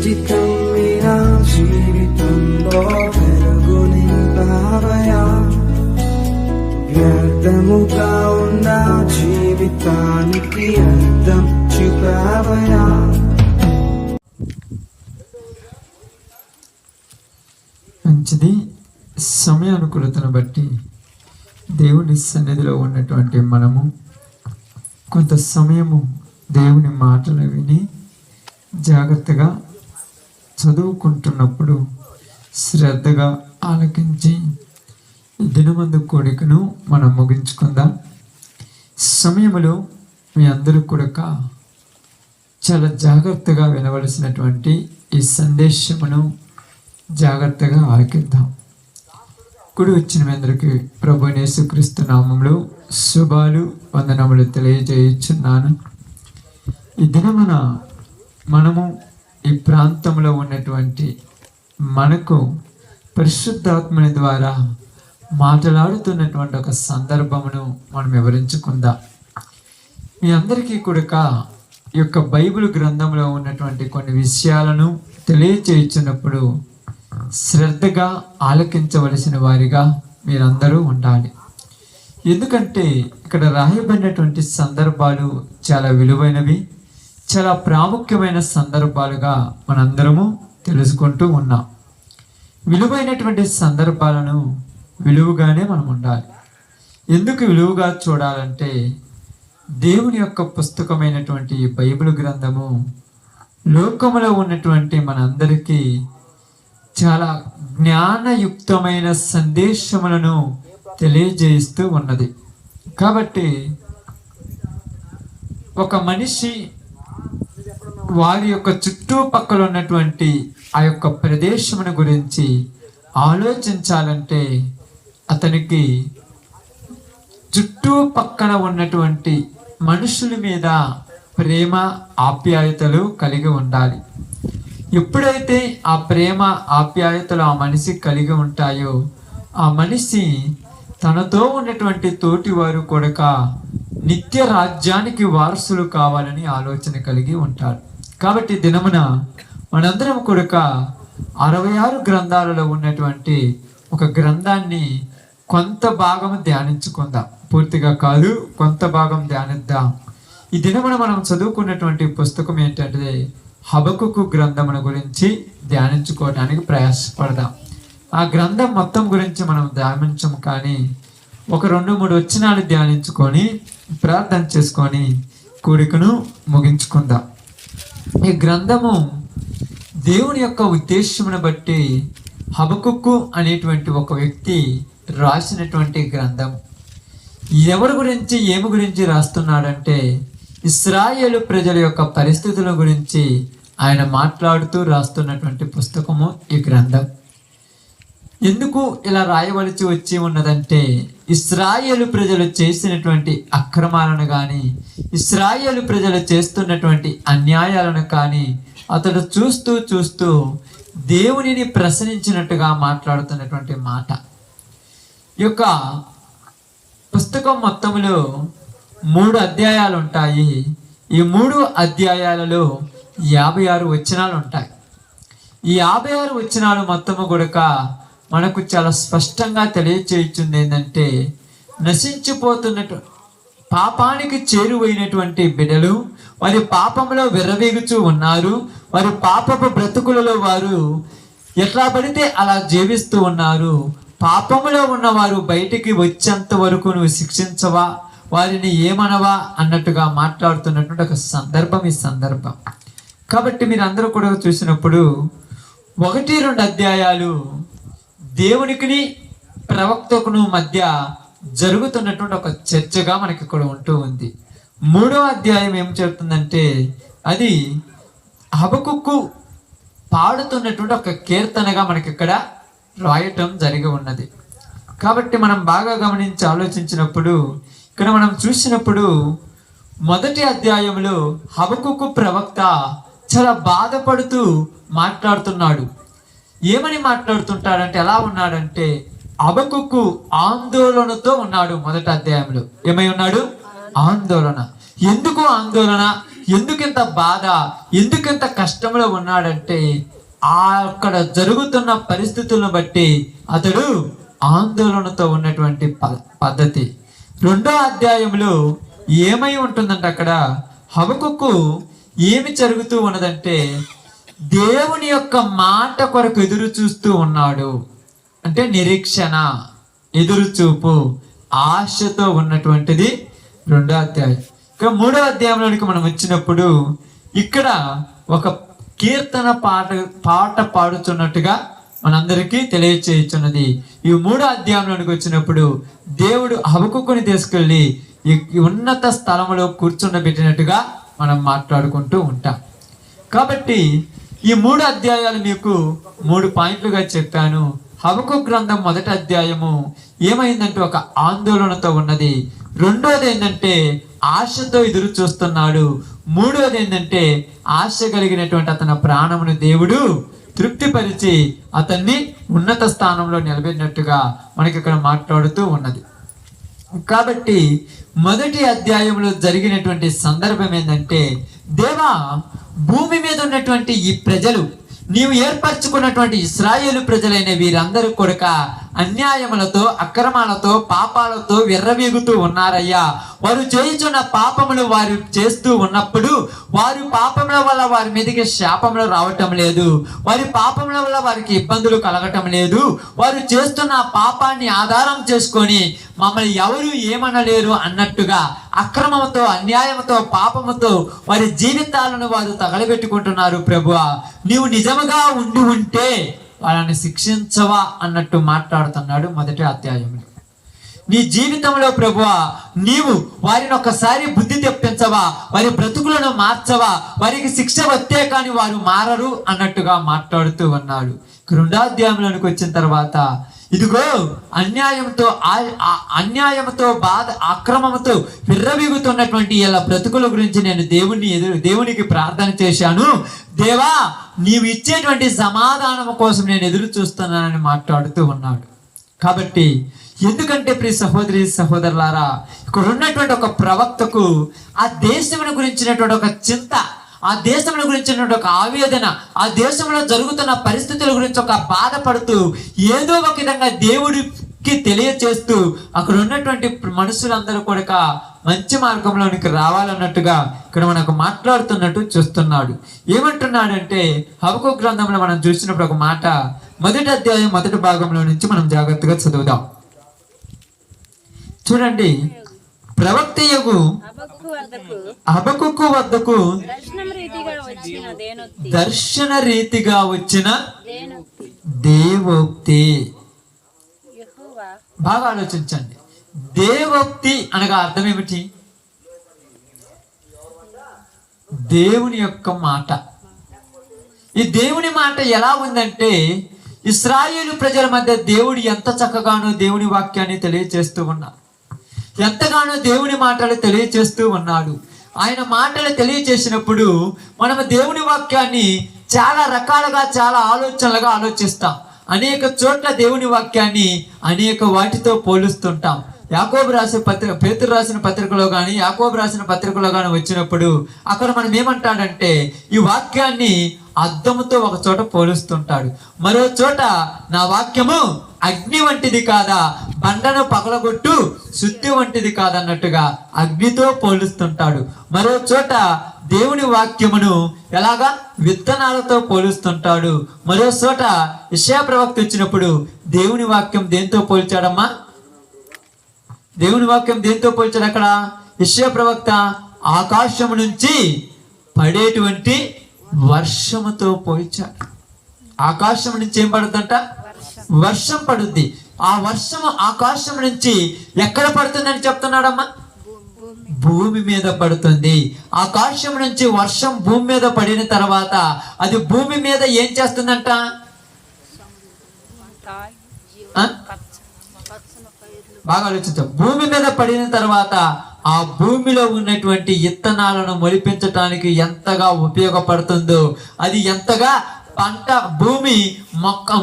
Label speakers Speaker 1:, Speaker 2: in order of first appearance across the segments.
Speaker 1: కంటి కమ్మిన జీవితంలో వెలుగు నింపావయా, వ్యర్థముగా ఉన్న జీవితానికి అర్థం చూపావయా.
Speaker 2: మంచిది. సమయానుకూలతను బట్టి దేవుని సన్నిధిలో ఉన్నటువంటి మనము కొంత సమయము దేవుని మాటలు విని జాగ్రత్తగా చదువుకుంటున్నప్పుడు శ్రద్ధగా ఆలకించి దినమందు కోడికను మనం ముగించుకుందాం. సమయంలో మీ అందరూ కూడా చాలా జాగ్రత్తగా వినవలసినటువంటి ఈ సందేశమును జాగ్రత్తగా ఆలకిద్దాం. కుడి వచ్చిన మీ అందరికీ ప్రభు యేసుక్రీస్తు నామములో శుభాలు వందనములు తెలియజేయుచున్నాను. ఈ దినమున మనము ఈ ప్రాంతంలో ఉన్నటువంటి మనకు పరిశుద్ధాత్మని ద్వారా మాట్లాడుతున్నటువంటి ఒక సందర్భమును మనం వివరించుకుందాం. మీ అందరికీ కూడా ఈ యొక్క బైబిల్ గ్రంథంలో ఉన్నటువంటి కొన్ని విషయాలను తెలియచేయుచున్నప్పుడు శ్రద్ధగా ఆలకించవలసిన వారిగా మీరందరూ ఉండాలి. ఎందుకంటే ఇక్కడ రాయబడినటువంటి సందర్భాలు చాలా విలువైనవి, చాలా ప్రాముఖ్యమైన సందర్భాలుగా మనందరము తెలుసుకుంటూ ఉన్నాం. విలువైనటువంటి సందర్భాలను విలువగానే మనం ఉండాలి. ఎందుకు విలువగా చూడాలంటే దేవుని యొక్క పుస్తకమైనటువంటి ఈ బైబిల్ గ్రంథము లోకములో ఉన్నటువంటి మనందరికీ చాలా జ్ఞానయుక్తమైన సందేశములను తెలియజేస్తూ ఉన్నది. కాబట్టి ఒక మనిషి వారి యొక్క చుట్టుపక్కల ఉన్నటువంటి ఆ యొక్క ప్రదేశమును గురించి ఆలోచించాలంటే అతనికి చుట్టుపక్కల ఉన్నటువంటి మనుషుల మీద ప్రేమ ఆప్యాయతలు కలిగి ఉండాలి. ఎప్పుడైతే ఆ ప్రేమ ఆప్యాయతలు ఆ మనిషికి కలిగి ఉంటాయో ఆ మనిషి తనతో ఉన్నటువంటి తోటి వారు కూడా నిత్య రాజ్యానికి వారసులు కావాలని ఆలోచన కలిగి ఉంటారు. కాబట్టి దినమున మనందరం కూడా 66 గ్రంథాలలో ఉన్నటువంటి ఒక గ్రంథాన్ని కొంత భాగం ధ్యానించుకుందాం. పూర్తిగా కాదు, కొంత భాగం ధ్యానిద్దాం. ఈ దినమున మనం చదువుకున్నటువంటి పుస్తకం ఏంటంటే హబకుకు గ్రంథమును గురించి ధ్యానించుకోవడానికి ప్రయాసపడదాం. ఆ గ్రంథం మొత్తం గురించి మనం ధ్యానించము, కానీ ఒక 2-3 వచనాలు ధ్యానించుకొని ప్రార్థన చేసుకొని కూడికను ముగించుకుందాం. ఈ గ్రంథము దేవుని యొక్క ఉద్దేశమును బట్టి హబకుకు అనేటువంటి ఒక వ్యక్తి రాసినటువంటి గ్రంథం. ఎవరి గురించి ఏమి గురించి రాస్తున్నాడంటే ఇశ్రాయేలు ప్రజల యొక్క పరిస్థితుల గురించి ఆయన మాట్లాడుతూ రాస్తున్నటువంటి పుస్తకము ఈ గ్రంథం. ఎందుకు ఇలా రాయవలసి వచ్చి ఉన్నదంటే ఇశ్రాయేలు ప్రజలు చేసినటువంటి అక్రమాలను కానీ ఇశ్రాయేలు ప్రజలు చేస్తున్నటువంటి అన్యాయాలను కానీ అతడు చూస్తూ చూస్తూ దేవునిని ప్రశ్నించినట్టుగా మాట్లాడుతున్నటువంటి మాట. ఈ యొక్క పుస్తకం మొత్తంలో 3 అధ్యాయాలు ఉంటాయి. ఈ 3 అధ్యాయాలలో 56 వచనాలు ఉంటాయి. ఈ 56 వచనాలు మొత్తము కూడా మనకు చాలా స్పష్టంగా తెలియచేయుచుంది ఏంటంటే నశించిపోతున్నట్టు పాపానికి చేరువైనటువంటి బిడ్డలు వారి పాపంలో విర్రవీగుచూ ఉన్నారు. వారి పాపపు బ్రతుకులలో వారు ఎట్లా పడితే అలా జీవిస్తూ ఉన్నారు. పాపములో ఉన్నవారు బయటికి వచ్చేంత వరకు నువ్వు శిక్షించవా, వారిని ఏమనవా అన్నట్టుగా మాట్లాడుతున్నటువంటి ఒక సందర్భం ఈ సందర్భం. కాబట్టి మీరు అందరూ కూడా చూసినప్పుడు 1-2 అధ్యాయాలు దేవునికి ప్రవక్తకును మధ్య జరుగుతున్నటువంటి ఒక చర్చగా మనకి ఇక్కడ ఉంటూ ఉంది. 3వ అధ్యాయం ఏం చెప్తుందంటే అది హబకుకు పాడుతున్నటువంటి ఒక కీర్తనగా మనకి ఇక్కడ రాయటం జరిగి ఉన్నది. కాబట్టి మనం బాగా గమనించి ఆలోచించినప్పుడు ఇక్కడ మనం చూసినప్పుడు 1వ అధ్యాయంలో హబకుకు ప్రవక్త చాలా బాధపడుతూ మాట్లాడుతున్నాడు. ఏమని మాట్లాడుతుంటాడంటే ఎలా ఉన్నాడంటే హబకుకు ఆందోళనతో ఉన్నాడు. 1వ అధ్యాయంలో ఏమై ఉన్నాడు? ఆందోళన. ఎందుకు ఆందోళన? ఎందుకింత బాధ, ఎందుకింత కష్టంలో ఉన్నాడంటే అక్కడ జరుగుతున్న పరిస్థితులను బట్టి అతడు ఆందోళనతో ఉన్నటువంటి పద్ధతి. 2వ అధ్యాయంలో ఏమై ఉంటుందంటే అక్కడ హబకుక్కు ఏమి జరుగుతూ ఉన్నదంటే దేవుని యొక్క మాట కొరకు ఎదురు చూస్తూ ఉన్నాడు. అంటే నిరీక్షణ, ఎదురు చూపు, ఆశతో ఉన్నటువంటిది 2వ అధ్యాయం. ఇక 3వ అధ్యాయంలోనికి మనం వచ్చినప్పుడు ఇక్కడ ఒక కీర్తన పాట పాడుతున్నట్టుగా మనందరికీ తెలియచేయుచున్నది. ఈ 3వ అధ్యాయంలోనికి వచ్చినప్పుడు దేవుడు హబకుక్కుని తీసుకెళ్ళి ఈ ఉన్నత స్థలంలో కూర్చుండబెట్టినట్టుగా మనం మాట్లాడుకుంటూ ఉంటాం. కాబట్టి ఈ 3 అధ్యాయాలు మీకు 3 పాయింట్లుగా చెప్పాను. హబకుక్కు గ్రంథం 1వ అధ్యాయము ఏమైందంటే ఒక ఆందోళనతో ఉన్నది. 2వది ఏంటంటే ఆశతో ఎదురు చూస్తున్నాడు. 3వది ఏంటంటే ఆశ కలిగినటువంటి అతని ప్రాణమును దేవుడు తృప్తిపరిచి అతన్ని ఉన్నత స్థానంలో నిలబెట్టినట్టుగా మనకి ఇక్కడ మాట్లాడుతూ ఉన్నది. కాబట్టి 1వ అధ్యాయంలో జరిగినటువంటి సందర్భం ఏంటంటే, దేవా, భూమి మీద ఉన్నటువంటి ఈ ప్రజలు, నీవు ఏర్పరచుకున్నటువంటి ఇశ్రాయేలు ప్రజలైన వీరందరూ కూడా అన్యాయములతో, అక్రమాలతో, పాపాలతో విర్రవీగుతూ ఉన్నారయ్యా. వారు చేయుచున్న పాపములు వారు చేస్తూ ఉన్నప్పుడు వారి పాపముల వల్ల వారి మీదకి శాపములు రావటం లేదు, వారి పాపముల వల్ల వారికి ఇబ్బందులు కలగటం లేదు. వారు చేస్తున్న పాపాన్ని ఆధారం చేసుకొని మమ్మల్ని ఎవరు ఏమనలేరు అన్నట్టుగా అక్రమంతో, అన్యాయంతో, పాపముతో వారి జీవితాలను వారు తగలబెట్టుకుంటున్నారు. ప్రభువా, నీవు నిజముగా ఉంటే వాళ్ళని శిక్షించవా అన్నట్టు మాట్లాడుతున్నాడు 1వ అధ్యాయంలో. నీ జీవితంలో ప్రభువా, నీవు వారిని ఒకసారి బుద్ధి తెప్పించవా, వారి బ్రతుకులను మార్చవా, వారికి శిక్ష వస్తే కానీ వారు మారరు అన్నట్టుగా మాట్లాడుతూ ఉన్నాడు. 2వ అధ్యాయంలోనికి వచ్చిన తర్వాత ఇదిగో అన్యాయంతో బాధ, అక్రమంతో విర్రవీగుతున్నటువంటి ఇలా బ్రతుకుల గురించి నేను దేవునికి ప్రార్థన చేశాను. దేవా, నీవు ఇచ్చేటువంటి సమాధానం కోసం నేను ఎదురు చూస్తున్నానని మాట్లాడుతూ ఉన్నాడు. కాబట్టి ఎందుకంటే ప్రియ సహోదరి సహోదరులారా, ఇక్కడ ఉన్నటువంటి ఒక ప్రవక్తకు ఆ దేశమును గురించినటువంటి ఒక చింత, ఆ దేశంలో గురించినటువంటి ఒక ఆవేదన, ఆ దేశంలో జరుగుతున్న పరిస్థితుల గురించి ఒక బాధపడుతూ ఏదో ఒక విధంగా దేవుడికి తెలియచేస్తూ అక్కడ ఉన్నటువంటి మనుషులందరూ కూడా మంచి మార్గంలోనికి రావాలన్నట్టుగా ఇక్కడ మనకు మాట్లాడుతున్నట్టు చూస్తున్నాడు. ఏమంటున్నాడంటే హబకుక్కు గ్రంథంలో మనం చూసినప్పుడు ఒక మాట 1వ అధ్యాయం 1వ భాగంలో నుంచి మనం జాగ్రత్తగా చదువుదాం. చూడండి, ప్రవక్తయగు హబకుక్కు వద్దకు దర్శన రీతిగా వచ్చిన దేవోక్తి. బాగా ఆలోచించండి. దేవోక్తి అనగా అర్థం ఏమిటి? దేవుని యొక్క మాట. ఈ దేవుని మాట ఎలా ఉందంటే, ఇశ్రాయేలు ప్రజల మధ్య దేవుడు ఎంత చక్కగానో దేవుని వాక్యాన్ని తెలియజేస్తూ ఉన్నాడు, ఎంతగానో దేవుని మాటలు తెలియజేస్తూ ఉన్నాడు. ఆయన మాటలు తెలియజేసినప్పుడు మనము దేవుని వాక్యాన్ని చాలా రకాలుగా, చాలా ఆలోచనలుగా ఆలోచిస్తాం. అనేక చోట్ల దేవుని వాక్యాన్ని అనేక వాటితో పోలుస్తుంటాం. యాకోబు రాసిన పత్రిక, పేతురు రాసిన పత్రికలో కానీ, యాకోబు రాసిన పత్రికలో కానీ వచ్చినప్పుడు అక్కడ మనం ఏమంటాడంటే, ఈ వాక్యాన్ని అద్దముతో ఒక చోట పోలుస్తుంటాడు, మరో చోట నా వాక్యము అగ్ని వంటిది కాదా, బండను పగలగొట్టు శుద్ధి వంటిది కాదన్నట్టుగా అగ్నితో పోలుస్తుంటాడు. మరో చోట దేవుని వాక్యమును ఎలాగా విత్తనాలతో పోలుస్తుంటాడు. మరో చోట యెషయా ప్రవక్త వచ్చినప్పుడు దేవుని వాక్యం దేంతో పోల్చాడమ్మా? దేవుని వాక్యం దేంతో పోల్చాడు? అక్కడ యెషయా ప్రవక్త ఆకాశము నుంచి పడేటువంటి వర్షముతో పోల్చాడు. ఆకాశం నుంచి ఏం పడుతుందంట? వర్షం పడుద్ది. ఆ వర్షము ఆకాశం నుంచి ఎక్కడ పడుతుందని చెప్తున్నాడమ్మా? భూమి మీద పడుతుంది. ఆకాశం నుంచి వర్షం భూమి మీద పడిన తర్వాత అది భూమి మీద ఏం చేస్తుందంట? బాగా ఆలోచించాం. భూమి మీద పడిన తర్వాత ఆ భూమిలో ఉన్నటువంటి విత్తనాలను మొలిపించటానికి ఎంతగా ఉపయోగపడుతుందో, అది ఎంతగా పంట భూమి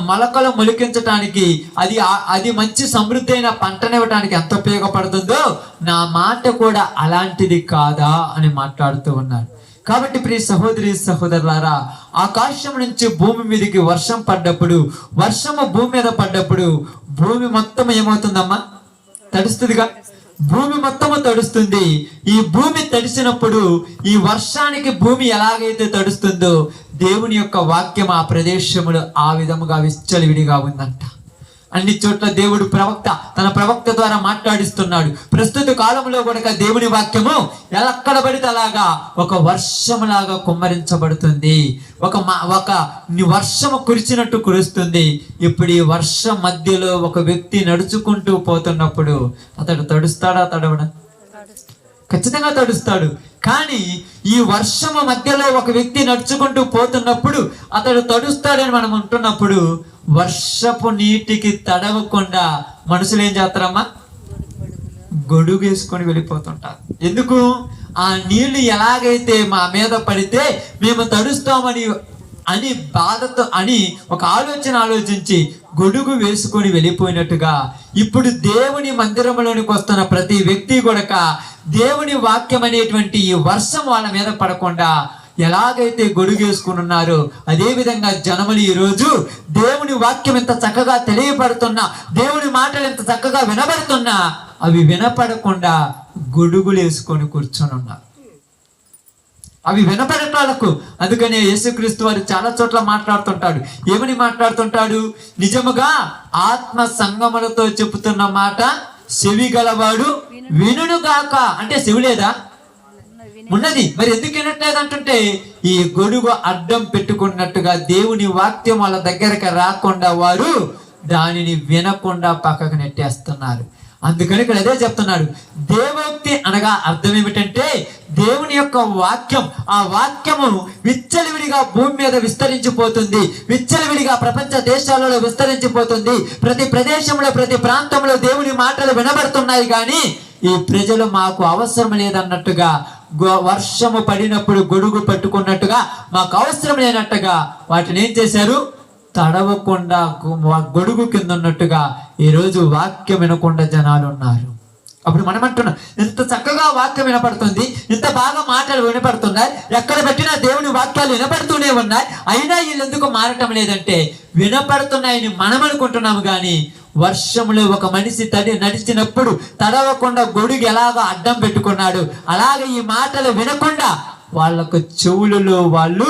Speaker 2: మొలకలు మొలికించటానికి, అది మంచి సమృద్ధి అయిన పంటనివ్వటానికి ఎంత ఉపయోగపడుతుందో, నా మాట కూడా అలాంటిది కాదా అని మాట్లాడుతూ ఉన్నాడు. కాబట్టి ప్రియ సహోదరి సహోదరులారా, ఆకాశం నుంచి భూమి మీదకి వర్షం పడ్డప్పుడు, వర్షము భూమి మీద పడ్డప్పుడు భూమి మొత్తం ఏమవుతుందమ్మా? తడుస్తుందిగా. భూమి మొత్తము తడుస్తుంది. ఈ భూమి తడిసినప్పుడు ఈ వర్షానికి భూమి ఎలాగైతే తడుస్తుందో దేవుని యొక్క వాక్యం ఆ ప్రదేశములో ఆ విధముగా విచ్చలవిడిగా ఉందంట. అన్ని చోట్ల దేవుడు తన ప్రవక్త ద్వారా మాట్లాడిస్తున్నాడు. ప్రస్తుత కాలంలో కూడా దేవుని వాక్యము ఎక్కడ పడితే అలాగా ఒక వర్షములాగా కుమ్మరించబడుతుంది. ఒక వర్షము కురిచినట్టు కురుస్తుంది. ఇప్పుడు ఈ వర్షం మధ్యలో ఒక వ్యక్తి నడుచుకుంటూ పోతున్నప్పుడు అతడు తడుస్తాడా? తడవడా? ఖచ్చితంగా తడుస్తాడు. కానీ ఈ వర్షము మధ్యలో ఒక వ్యక్తి నడుచుకుంటూ పోతున్నప్పుడు అతడు తడుస్తాడని మనం అంటున్నప్పుడు, వర్షపు నీటికి తడవకుండా మనుషులు ఏం చేస్తారమ్మా? గొడుగు వేసుకొని వెళ్ళిపోతుంటారు. ఎందుకు? ఆ నీళ్లు ఎలాగైతే మా మీద పడితే మేము తడుస్తామని అని బాధతో అని ఒక ఆలోచించి గొడుగు వేసుకొని వెళ్ళిపోయినట్టుగా ఇప్పుడు దేవుని మందిరంలోనికి వస్తున్న ప్రతి వ్యక్తి కూడా దేవుని వాక్యం అనేటువంటి ఈ వర్షం వాళ్ళ మీద పడకుండా ఎలాగైతే గొడుగు వేసుకుని ఉన్నారో అదే విధంగా జనములు ఈరోజు దేవుని వాక్యం ఎంత చక్కగా తెలియబడుతున్నా, దేవుని మాటలు ఎంత చక్కగా వినబడుతున్నా అవి వినపడకుండా గొడుగులు వేసుకొని కూర్చొని ఉన్నారు. అవి వినపడటాలకు. అందుకనే యేసుక్రీస్తు వారు చాలా చోట్ల మాట్లాడుతుంటాడు. ఏమని మాట్లాడుతుంటాడు? నిజముగా ఆత్మ సంగములతో చెబుతున్న మాట చెవి గలవాడు వినుగాక. అంటే చెవి లేదా? ఉన్నది. మరి ఎందుకు వినట్లేదు అంటుంటే ఈ గొడుగు అడ్డం పెట్టుకున్నట్టుగా దేవుని వాక్యం వాళ్ళ దగ్గరకు రాకుండా వారు దానిని వినకుండా పక్కకు నెట్టేస్తున్నారు. అందుకని ఇక్కడ అదే చెప్తున్నాడు. దేవోక్తి అనగా అర్థం ఏమిటంటే దేవుని యొక్క వాక్యం, ఆ వాక్యము విచ్చలవిడిగా భూమి మీద విస్తరించిపోతుంది. విచ్చలవిడిగా ప్రపంచ దేశాలలో విస్తరించిపోతుంది. ప్రతి ప్రదేశంలో ప్రతి ప్రాంతంలో దేవుని మాటలు వినబడుతున్నాయి. కానీ ఈ ప్రజలు మాకు అవసరం లేదన్నట్టుగా, వర్షము పడినప్పుడు గొడుగు పట్టుకున్నట్టుగా మాకు అవసరం లేనట్టుగా వాటిని ఏం చేశారు? తడవకుండా గొడుగు కింద ఉన్నట్టుగా ఈరోజు వాక్యం వినకుండా జనాలు ఉన్నారు. అప్పుడు మనం అంటున్నాం, ఎంత చక్కగా వాక్యం వినపడుతుంది, ఎంత బాగా మాటలు వినపడుతున్నాయి, ఎక్కడ పెట్టినా దేవుని వాక్యాలు వినపడుతూనే ఉన్నాయి, అయినా వీళ్ళు ఎందుకు మారటం లేదంటే వినపడుతున్నాయని మనం అనుకుంటున్నాము. కానీ వర్షంలో ఒక మనిషి నడిచినప్పుడు తడవకుండా గొడుగు ఎలాగో అడ్డం పెట్టుకున్నాడు, అలాగే ఈ మాటలు వినకుండా వాళ్ళకు చెవులలో వాళ్ళు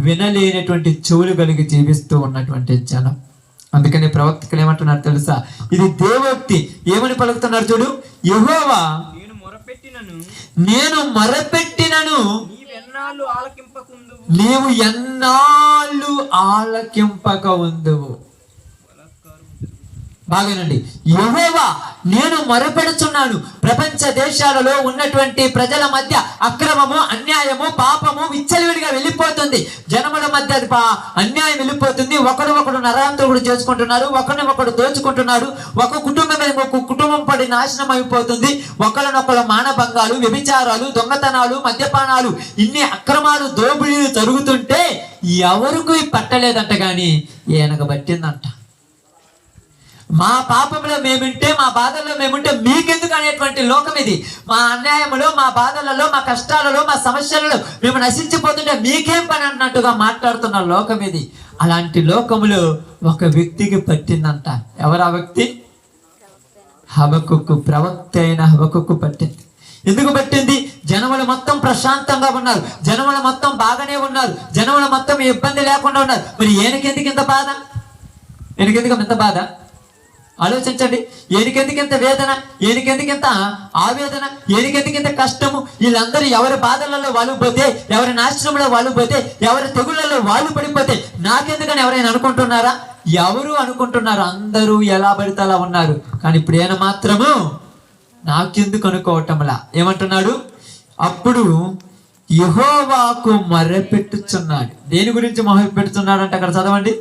Speaker 2: వినలేనటువంటి చెవులు కలిగి జీవిస్తూ ఉన్నటువంటి జనం. అందుకని ప్రవక్తలు ఏమంటున్నారు తెలుసా? ఇది దేవోక్తి. ఏమని పలుకుతున్నారు చూడు, యెహోవా నేను మొరపెట్టినను నీవు ఎన్నాళ్ళు ఆలకింపక ఉందువు. బాగానండి. యెహోవా నేను మొరపెడుచున్నాను. ప్రపంచ దేశాలలో ఉన్నటువంటి ప్రజల మధ్య అక్రమము, అన్యాయము, పాపము విచ్చలవిడిగా వెళ్ళిపోతుంది. జనముల మధ్య అన్యాయం వెళ్ళిపోతుంది. ఒకరు నరాంతకుడు చేసుకుంటున్నారు, ఒకరు దోచుకుంటున్నారు. ఒక కుటుంబం ఒక కుటుంబం పడి నాశనం అయిపోతుంది. ఒకరినొకరు మానభంగాలు, వ్యభిచారాలు, దొంగతనాలు, మద్యపానాలు, ఇన్ని అక్రమాలు, దోపిడీలు జరుగుతుంటే ఎవరికి పట్టలేదంట, కానీ ఈయనకు పట్టిందంట. మా పాపంలో మేముంటే, మా బాధల్లో మేముంటే మీకెందుకు అనేటువంటి లోకం ఇది. మా అన్యాయములో, మా బాధలలో, మా కష్టాలలో, మా సమస్యలలో మేము నశించిపోతుంటే మీకేం పని అన్నట్టుగా మాట్లాడుతున్న లోకం ఇది. అలాంటి లోకములో ఒక వ్యక్తికి పట్టిందంట. ఎవరు ఆ వ్యక్తి? హబక్కుకు, ప్రవక్త అయిన హబక్కుకు పట్టింది. ఎందుకు పట్టింది? జనములు మొత్తం ప్రశాంతంగా ఉన్నారు, జనములు మొత్తం బాగానే ఉన్నారు, జనములు మొత్తం ఇబ్బంది లేకుండా ఉన్నారు. మరి ఈయనకెందుకు ఇంత బాధ? ఈయనకెందుకు ఇంత బాధ? ఆలోచించండి. ఏనికెందుకు ఇంత వేదన, ఏనికెందుకు ఇంత ఆవేదన, ఏనికెందుకు ఇంత కష్టము? వీళ్ళందరూ ఎవరి బాధలలో వాళ్ళు పోతే, ఎవరి నాశనంలో వాళ్ళు పోతే, ఎవరి తెగుళ్ళలో వాళ్ళు పడిపోతే నాకెందుకని ఎవరైనా అనుకుంటున్నారా? ఎవరు అనుకుంటున్నారు? అందరూ ఎలా పడితే అలా ఉన్నారు. కానీ ఇప్పుడు ఈయన మాత్రము నాకెందుకు అనుకోవటంలా ఏమంటున్నాడు? అప్పుడు యెహోవాకు మొరపెట్టుచున్నాడు. దేని గురించి మొరపెట్టుచున్నాడు అంటే అక్కడ చదవండి.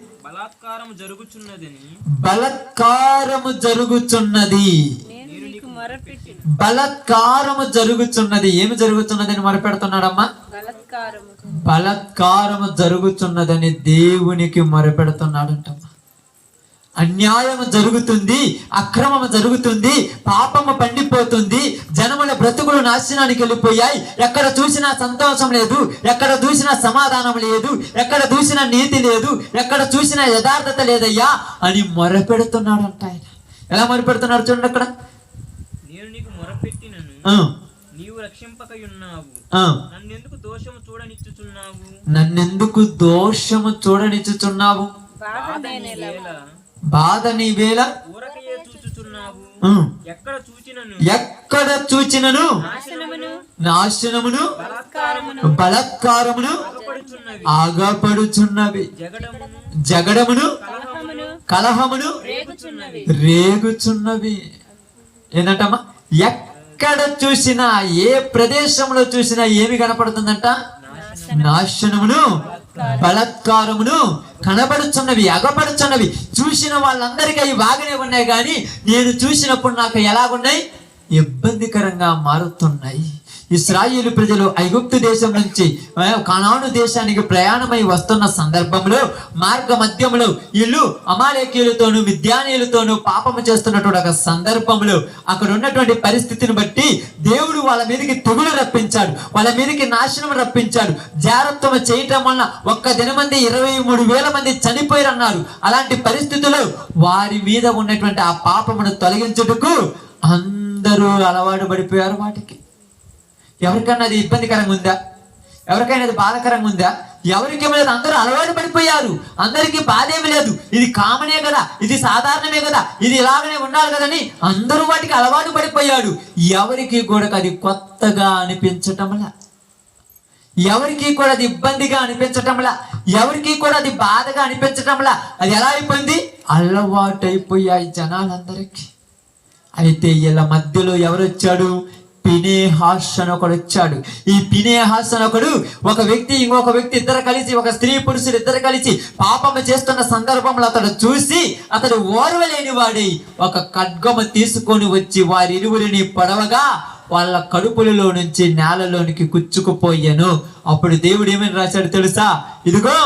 Speaker 2: బలత్కారము జరుగుచున్నది. బలత్కారము జరుగుచున్నది. ఏమి జరుగుతున్నది అని మొరపెడుతున్నాడమ్మా? బలత్కారము జరుగుతున్నదని దేవునికి మొరపెడుతున్నాడంటమ్మా. అన్యాయం జరుగుతుంది, అక్రమం జరుగుతుంది, పాపము పండిపోతుంది, జనముల బ్రతుకులు నాశనానికి వెళ్ళిపోయాయి, ఎక్కడ చూసినా సంతోషం లేదు, ఎక్కడ చూసినా సమాధానం లేదు, ఎక్కడ చూసినా నీతి లేదు, ఎక్కడ చూసినా యథార్థత లేదయ్యా అని మొరపెడుతున్నాడంట ఆయన. ఎలా మొరపెడుతున్నాడు చూడండి అక్కడ.
Speaker 3: నేను నీకు మొరపెట్టినను, నీవు రక్షింపకయున్నావు, నన్నెందుకు దోషము చూడనిచ్చుచున్నావు,
Speaker 2: నన్నెందుకు దోషము చూడనిచ్చుచున్నావు, బాధ నీ వేళ
Speaker 3: ఊరకయే చూచుచున్నావు,
Speaker 2: ఎక్కడ చూచినను నాశనమును బలాత్కారమును ఆగపడుచున్నవి, జగడమును కలహమును రేగుచున్నవి. ఏంటమ్మా, ఎక్కడ చూసినా ఏ ప్రదేశంలో చూసినా ఏమి కనపడుతుందంట? నాశనమును బలాత్కారమును కనబడుచున్నవి, అగపడుచున్నవి. చూసిన వాళ్ళందరికీ అవి బాగానే ఉన్నాయి, కానీ నేను చూసినప్పుడు నాకు ఎలాగున్నాయి? ఇబ్బందికరంగా మారుతున్నాయి. ఇశ్రాయేలు ప్రజలు ఐగుప్తు దేశం నుంచి కనాను దేశానికి ప్రయాణమై వస్తున్న సందర్భంలో మార్గ మధ్యంలో వీళ్ళు అమాలేకీయులతోనూ మిద్యానీయులతోనూ పాపము చేస్తున్నటువంటి ఒక సందర్భంలో అక్కడ ఉన్నటువంటి పరిస్థితిని బట్టి దేవుడు వాళ్ళ మీదకి తెగులు రప్పించాడు, వాళ్ళ మీదకి నాశనం రప్పించాడు. జాగ్రత్త చేయటం వలన ఒక్క దినమంది 23,000 మంది చనిపోయారు అన్నారు. అలాంటి పరిస్థితుల్లో వారి మీద ఉన్నటువంటి ఆ పాపమును తొలగించుటకు అందరూ అలవాటు పడిపోయారు వాటికి. ఎవరికైనా అది ఇబ్బందికరంగా ఉందా? ఎవరికైనా అది బాధకరంగా ఉందా? ఎవరికి లేదు, అందరూ అలవాటు పడిపోయారు. అందరికీ బాధ ఏమి లేదు, ఇది కామనే కదా, ఇది సాధారణమే కదా, ఇది ఇలాగనే ఉండాలి కదని అందరూ వాటికి అలవాటు పడిపోయాడు. ఎవరికి కూడా అది కొత్తగా అనిపించటంలా, ఎవరికి కూడా అది ఇబ్బందిగా అనిపించటంలా, ఎవరికి కూడా అది బాధగా అనిపించటంలా. అది ఎలా అయిపోయింది? అలవాటు అయిపోయాయి జనాలందరికీ. అయితే వీళ్ళ మధ్యలో ఎవరు వచ్చాడు? పినేహాస్ అని ఒకడు వచ్చాడు. ఈ పినేహాస్ అని ఒకడు, ఒక వ్యక్తి ఇంకొక వ్యక్తి ఇద్దరు కలిసి, ఒక స్త్రీ పురుషులు ఇద్దరు కలిసి పాపము చేస్తున్న సందర్భంలో అతడు చూసి అతడు ఓర్వలేని వాడి ఒక ఖడ్గము తీసుకొని వచ్చి వారి ఇరువురిని పొడవగా వాళ్ళ కడుపులలో నుంచి నేలలోనికి కుచ్చుకుపోయాను. అప్పుడు దేవుడు ఏమని రాశాడు తెలుసా? ఇదిగో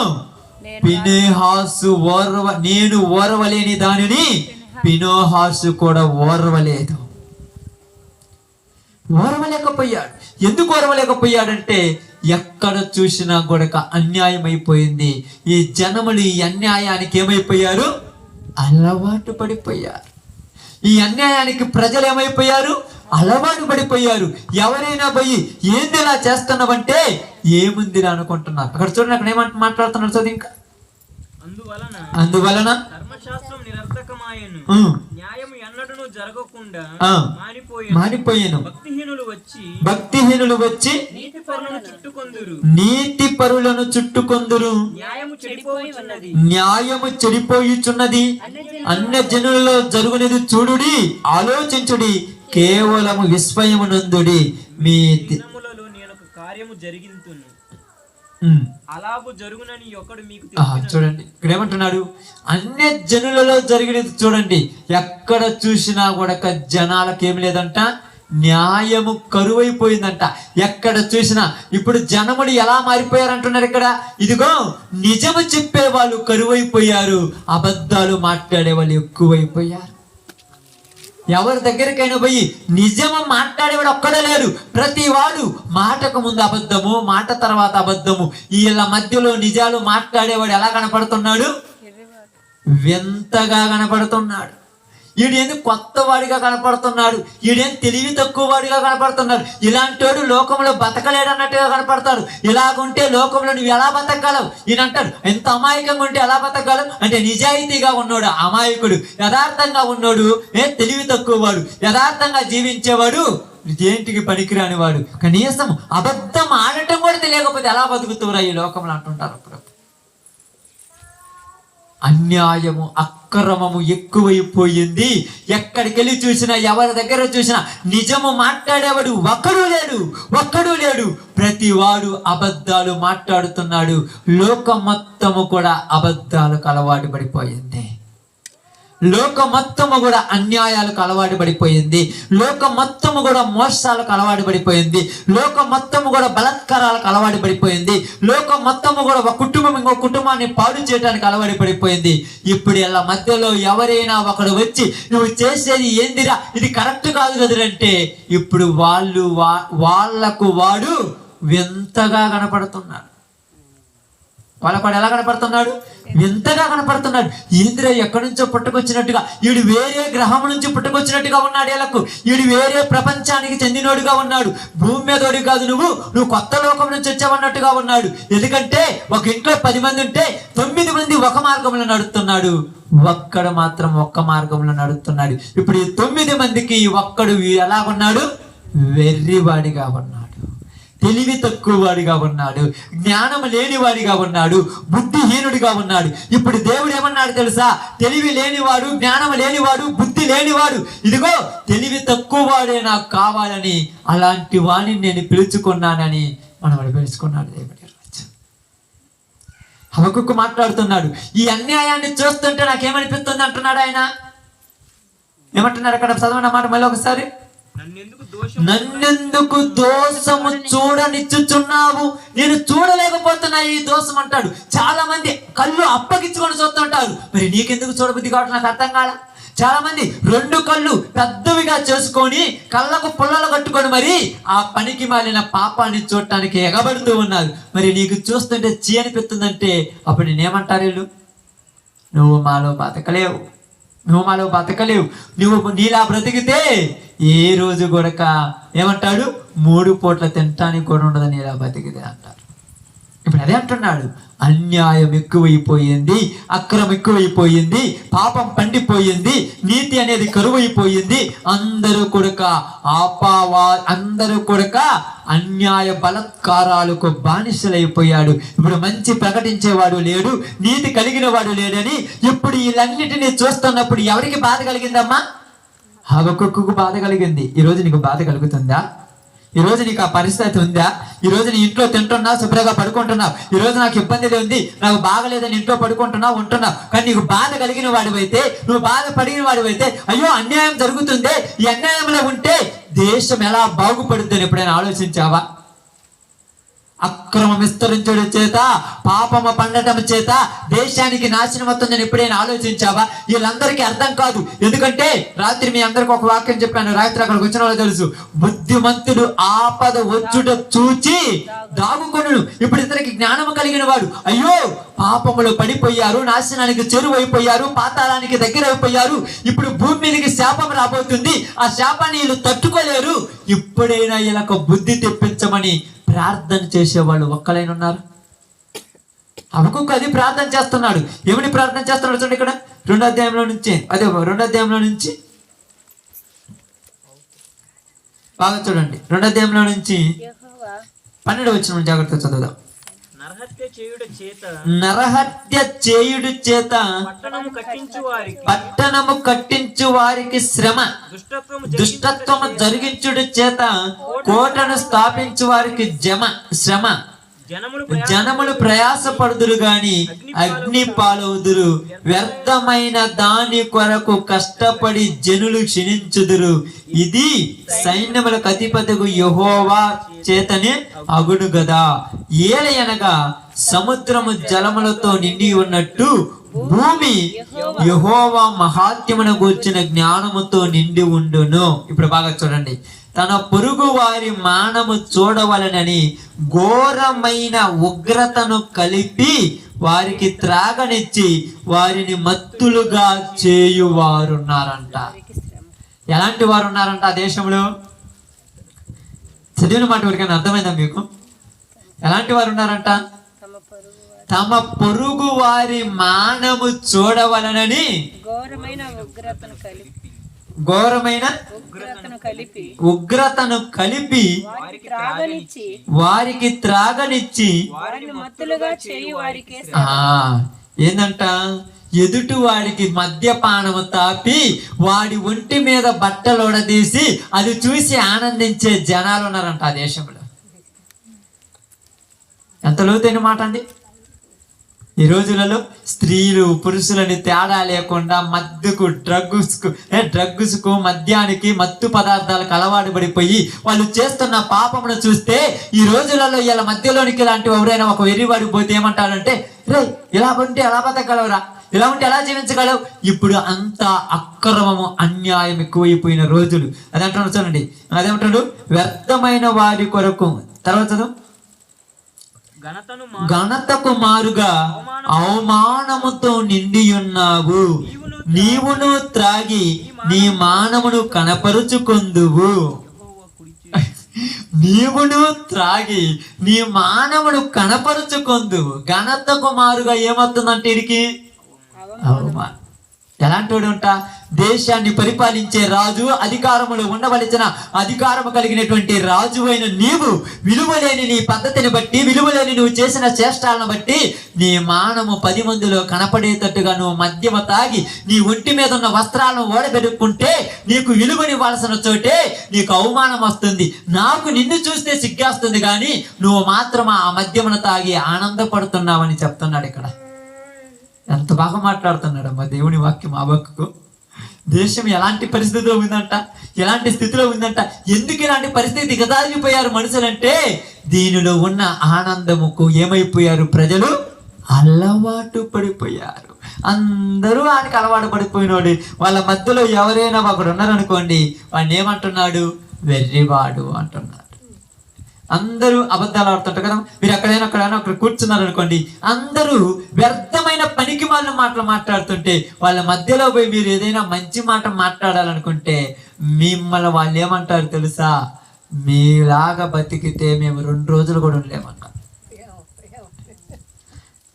Speaker 2: పినేహాసు నేను ఓర్వలేని దానిని పినేహాసు కూడా ఓర్వలేదు. ఓర్వలేకపోయాడు. ఎందుకు ఓర్వలేకపోయాడంటే ఎక్కడ చూసినా కూడా అన్యాయం అయిపోయింది. ఈ జనములు ఈ అన్యాయానికి ఏమైపోయారు? అలవాటు పడిపోయారు. ఈ అన్యాయానికి ప్రజలు ఏమైపోయారు? అలవాటు పడిపోయారు. ఎవరైనా పోయి ఏంది ఇలా చేస్తున్నావంటే ఏముంది అనుకుంటున్నారు. అక్కడ చూడండి, అక్కడ ఏమంట మాట్లాడుతున్నారు చదువు. ఇంకా అందువలన
Speaker 3: ధర్మశాస్త్రం నిరర్థకమాయెను, న్యాయము ఎన్నడూను జరగకుండా
Speaker 2: మానిపోయాను. భక్తిహీనులు వచ్చి నీతి పరులను చుట్టుకొందురు. న్యాయము చెడిపోయుచున్నది. అన్య జనులలో జరుగునది చూడుడి, ఆలోచించుడి, కేవలము విస్మయమునందుడి. మీ
Speaker 3: కార్యము జరిగింతును అలాగు జరుగునని ఒకడు మీకు
Speaker 2: చూడండి, ఇక్కడ ఏమంటున్నాడు? అన్య జనులలో జరిగినది చూడండి. ఎక్కడ చూసినా కూడా జనాలకు ఏమి లేదంట, న్యాయము కరువైపోయిందంట. ఎక్కడ చూసినా ఇప్పుడు జనములు ఎలా మారిపోయారు అంటున్నారు ఇక్కడ. ఇదిగో నిజము చెప్పే వాళ్ళు కరువైపోయారు, అబద్ధాలు మాట్లాడే వాళ్ళు ఎక్కువైపోయారు. ఎవరి దగ్గరికైనా పోయి నిజము మాట్లాడేవాడు ఒక్కడే లేడు. ప్రతి వాడు మాటకు ముందు అబద్ధము, మాట తర్వాత అబద్ధము. వీళ్ళ మధ్యలో నిజాలు మాట్లాడేవాడు ఎలా కనపడుతున్నాడు? వింతగా కనపడుతున్నాడు. ఈడేంది కొత్త వాడిగా కనపడుతున్నాడు, ఈడేం తెలివి తక్కువ వాడిగా కనపడుతున్నాడు. ఇలాంటి వాడు లోకంలో బతకలేడు అన్నట్టుగా కనపడతాడు. ఇలాగుంటే లోకంలో నువ్వు ఎలా బతకగలవు? ఈయన అంటాడు, ఎంత అమాయకంగా ఉంటే ఎలా బతకగలవు అంటే, నిజాయితీగా ఉన్నాడు అమాయకుడు, యథార్థంగా ఉన్నాడు తెలివి తక్కువ వాడు, యథార్థంగా జీవించేవాడు దేంటికి పనికిరాని వాడు. కనీసం అబద్ధం ఆడటం కూడా తెలియకపోతే ఎలా బతుకుతురా ఈ లోకంలో అంటుంటారు. అప్పుడు అన్యాయము అక్రమము ఎక్కువైపోయింది. ఎక్కడికి వెళ్ళి చూసినా, ఎవరి దగ్గర చూసినా నిజము మాట్లాడేవాడు ఒక్కడు లేడు. ప్రతి వాడు అబద్ధాలు మాట్లాడుతున్నాడు. లోకం మొత్తము కూడా అబద్ధాలకు అలవాటు పడిపోయింది. లోకం మొత్తము కూడా అన్యాయాలకు అలవాటు పడిపోయింది. లోకం మొత్తము కూడా మోసాలకు అలవాటు పడిపోయింది. లోకం మొత్తము కూడా బలాత్కారాలకు అలవాటు పడిపోయింది. లోకం మొత్తము కూడా ఒక కుటుంబం ఇంకో కుటుంబాన్ని పాడు చేయడానికి అలవాటు పడిపోయింది. ఇప్పుడు ఇలా మధ్యలో ఎవరైనా ఒకడు వచ్చి నువ్వు చేసేది ఏందిరా, ఇది కరెక్ట్ కాదు కదంటే ఇప్పుడు వాళ్లకు వాడు వింతగా కనపడుతున్నాడు. వాళ్ళకు ఎలా కనపడుతున్నాడు? వింతగా కనపడుతున్నాడు. ఏంద్రా ఎక్కడి నుంచో పుట్టుకొచ్చినట్టుగా, వీడు వేరే గ్రహం నుంచి పుట్టుకొచ్చినట్టుగా ఉన్నాడు. వీళ్ళకు వీడు వేరే ప్రపంచానికి చెందినోడుగా ఉన్నాడు. భూమి మీదోడు కాదు, నువ్వు కొత్త లోకం నుంచి వచ్చావన్నట్టుగా ఉన్నాడు. ఎందుకంటే ఒక ఇంట్లో 10 మంది ఉంటే 9 మంది ఒక మార్గంలో నడుస్తున్నాడు, ఒక్కడు మాత్రం ఒక్క మార్గంలో నడుస్తున్నాడు. ఇప్పుడు ఈ 9 మందికి ఒక్కడు ఎలాగున్నాడు? వెర్రివాడిగా ఉన్నాడు, తెలివి తక్కువ వాడిగా ఉన్నాడు, జ్ఞానం లేనివాడిగా ఉన్నాడు, బుద్ధిహీనుడిగా ఉన్నాడు. ఇప్పుడు దేవుడు ఏమన్నాడు తెలుసా? తెలివి లేనివాడు, జ్ఞానం లేనివాడు, బుద్ధి లేనివాడు, ఇదిగో తెలివి తక్కువ వాడే నాకు కావాలని, అలాంటి వాడిని నేను పిలుచుకున్నానని మనవాడు పిలుచుకున్నాడు దేవుడు. హబక్కూకు మాట్లాడుతున్నాడు, ఈ అన్యాయాన్ని చూస్తుంటే నాకేమనిపిస్తుంది అంటున్నాడు ఆయన. ఏమంటున్నారు అక్కడ? చదవన్న మాట మళ్ళీ ఒకసారి. నన్నెందుకు దోషము చూడనిచ్చుచున్నావు? నేను చూడలేకపోతున్నా ఈ దోషం అంటాడు. చాలా మంది కళ్ళు అప్పగించుకొని చూస్తుంటారు, మరి నీకెందుకు చూడబుద్ధి కావడం నాకు అర్థం కాల. చాలా మంది 2 కళ్ళు పెద్దవిగా చేసుకొని కళ్ళకు పుల్లలు కట్టుకొని మరి ఆ పనికి మాలిన పాపాన్ని చూడటానికి ఎగబడుతూ ఉన్నారు. మరి నీకు చూస్తుంటే చీ అనిపిస్తుందంటే అప్పుడు నేనేమంటారు వీళ్ళు? నువ్వు మాలో బతకలేవు, నువ్వు నీలా బ్రతికితే ఏ రోజు కూడా ఏమంటాడు? 3 పూట్ల తినటానికి కూడా ఉండదు నీలా బతికితే అంటారు. ఇప్పుడు అదే అంటున్నాడు, అన్యాయం ఎక్కువైపోయింది, అక్రమం ఎక్కువైపోయింది, పాపం పండిపోయింది, నీతి అనేది కరువైపోయింది. అందరూ కూడా అన్యాయ బలత్కారాలకు బానిసలైపోయాడు. ఇప్పుడు మంచి ప్రకటించేవాడు లేడు, నీతి కలిగిన వాడు లేడని ఇప్పుడు వీళ్ళన్నిటినీ చూస్తున్నప్పుడు ఎవరికి బాధ కలిగిందమ్మా? హబక్కూకు బాధ కలిగింది. ఈరోజు నీకు బాధ కలుగుతుందా? ఈరోజు నీకు ఆ పరిస్థితి ఉందా? ఈరోజు నీ ఇంట్లో తింటున్నావు, శుభ్రంగా పడుకుంటున్నావు. ఈరోజు నాకు ఇబ్బంది ఉంది, నాకు బాగలేదని ఇంట్లో ఉంటున్నావు. కానీ నీకు బాధ కలిగిన వాడివైతే, నువ్వు బాధపడిన వాడివైతే, అయ్యో అన్యాయం జరుగుతుంది, ఈ అన్యాయంలో ఉంటే దేశం ఎలా బాగుపడుతుందని ఎప్పుడైనా ఆలోచించావా? అక్రమం విస్తరించడం చేత, పాపము పండటం చేత దేశానికి నాశనం అవుతుందని ఎప్పుడైనా ఆలోచించావా? వీళ్ళందరికీ అర్థం కాదు. ఎందుకంటే రాత్రి మీ అందరికి ఒక వాక్యం చెప్పాను, రాత్రి అక్కడికి వచ్చిన వాళ్ళు తెలుసు. బుద్ధిమంతుడు ఆపద వచ్చుట చూచి దాగుకొను. ఇప్పుడు ఇతనికి జ్ఞానము కలిగిన వాడు, అయ్యో పాపములు పడిపోయారు, నాశనానికి చెరువైపోయారు, పాతాళానికి దగ్గర అయిపోయారు, ఇప్పుడు భూమి మీదకి శాపం రాబోతుంది, ఆ శాపాన్ని వీళ్ళు తట్టుకోలేరు, ఇప్పుడైనా వీళ్ళకు బుద్ధి తెప్పించమని ప్రార్థన చేసేవాళ్ళు ఒక్కలైనా ఉన్నారు? హబక్కూకు అది ప్రార్థన చేస్తున్నాడు. ఏమని ప్రార్థన చేస్తున్నాడు చూడండి ఇక్కడ 2వ అధ్యాయంలో నుంచి బాగా చూడండి. 2వ అధ్యాయంలో నుంచి 12వ వచనం జాగ్రత్త చదువుదాం. నరహత్య చేయుడు చేత పట్టణము కట్టించు వారికి శ్రమ, దుష్టత్వము జరిగించుడు చేత కోటను స్థాపించు వారికి శ్రమ. జనములు ప్రయాసపడుదురు గాని అగ్ని పాలవుదురు, వ్యర్థమైన దాని కొరకు కష్టపడి జనులు క్షీణించుదురు. ఇది సైన్యములకు అధిపతికు యెహోవా చేతనే అగును గదా. ఏలయనగా సముద్రము జలములతో నిండి ఉన్నట్టు భూమి యెహోవా మహాత్మ్యమును గూర్చిన జ్ఞానముతో నిండి ఉండును. ఇప్పుడు బాగా చూడండి. తన పొరుగు వారి మానము చూడవలనని ఘోరమైన ఉగ్రతను కలిపి వారికి త్రాగనిచ్చి వారిని మత్తులుగా చేయువారున్నారంట. ఎలాంటి వారు ఉన్నారంట ఆ దేశంలో? చదివిన మాట వరకైనా అర్థమైందా మీకు? ఎలాంటి వారు ఉన్నారంట? తమ పొరుగు వారి మానము చూడవలనని ఘోరమైన ఉగ్రతను కలిపి వారికి త్రాగనిచ్చి ఏందంట? ఎదుటి వాడికి మద్యపానము తాపి వాడి ఒంటి మీద బట్టలు ఉడదీసి అది చూసి ఆనందించే జనాలు ఉన్నారంట ఆ దేశంలో. ఎంత లోతైన మాట అండి. ఈ రోజులలో స్త్రీలు పురుషులని తేడా లేకుండా మద్దుకు డ్రగ్స్కు మద్యానికి మత్తు పదార్థాలకు అలవాటు పడిపోయి వాళ్ళు చేస్తున్న పాపమును చూస్తే ఈ రోజులలో ఇలా మధ్యలోనికి ఇలాంటి ఎవరైనా ఒక వెర్రివాడి పోతే ఏమంటారంటే, రే ఇలా ఉంటే ఎలా బతకగలవురా, ఇలా ఉంటే ఎలా జీవించగలవు. ఇప్పుడు అంత అక్రమము అన్యాయం ఎక్కువైపోయిన రోజులు. అదంటున్నాడు చూడండి, అదేమంటాడు, వ్యర్థమైన వారి కొరకు. తర్వాత ఘనతకు మారుగా అవమానముతో నిండి ఉన్నావు, నీవును త్రాగి నీ మానమును కనపరుచుకొందువు. నీవును త్రాగి నీ మానవుడు కనపరుచుకొందువు. ఘనతకు మారుగా ఏమవుతుందంటే ఇడికి అవమానం. ఎలాంటి వాడు ఉంటా, దేశాన్ని పరిపాలించే రాజు, అధికారములు ఉండవలసిన అధికారము కలిగినటువంటి రాజు అయిన నీవు విలువలేని నీ పద్ధతిని బట్టి, విలువలేని నువ్వు చేసిన చేష్టాలను బట్టి నీ మానము 10 మందిలో కనపడేటట్టుగా నువ్వు మద్యము తాగి నీ ఒంటి మీద ఉన్న వస్త్రాలను ఓడబెట్టుకుంటే నీకు విలువనివ్వాల్సిన చోటే నీకు అవమానం వస్తుంది. నాకు నిన్ను చూస్తే సిగ్గేస్తుంది, కానీ నువ్వు మాత్రం ఆ మద్యమును తాగి ఆనందపడుతున్నావని చెప్తున్నాడు ఇక్కడ. ఎంత బాగా మాట్లాడుతున్నాడు అమ్మా దేవుని వాక్యం. ఆ వాక్కు దేశం ఎలాంటి పరిస్థితిలో ఉందంట, ఎలాంటి స్థితిలో ఉందంట. ఎందుకు ఇలాంటి పరిస్థితి దిగజారిపోయారు మనుషులంటే, దీనిలో ఉన్న ఆనందముకు ఏమైపోయారు ప్రజలు, అలవాటు పడిపోయారు. అందరూ ఆయనకి అలవాటు పడిపోయినోడు. వాళ్ళ మధ్యలో ఎవరైనా ఒకడు ఉన్నారనుకోండి, వాడిని ఏమంటున్నాడు, వెర్రివాడు అంటున్నాడు. అందరూ అబద్ధాలు ఆడుతుంటారు కదా. మీరు ఎక్కడైనా అక్కడ కూర్చున్నారు అనుకోండి, అందరూ వ్యర్థమైన పనికి మాటలు మాట్లాడుతుంటే వాళ్ళ మధ్యలో పోయి మీరు ఏదైనా మంచి మాట మాట్లాడాలనుకుంటే మిమ్మల్ని వాళ్ళు ఏమంటారు తెలుసా, మీలాగా బతికితే మేము 2 రోజులు కూడా ఉండలేమన్నారు.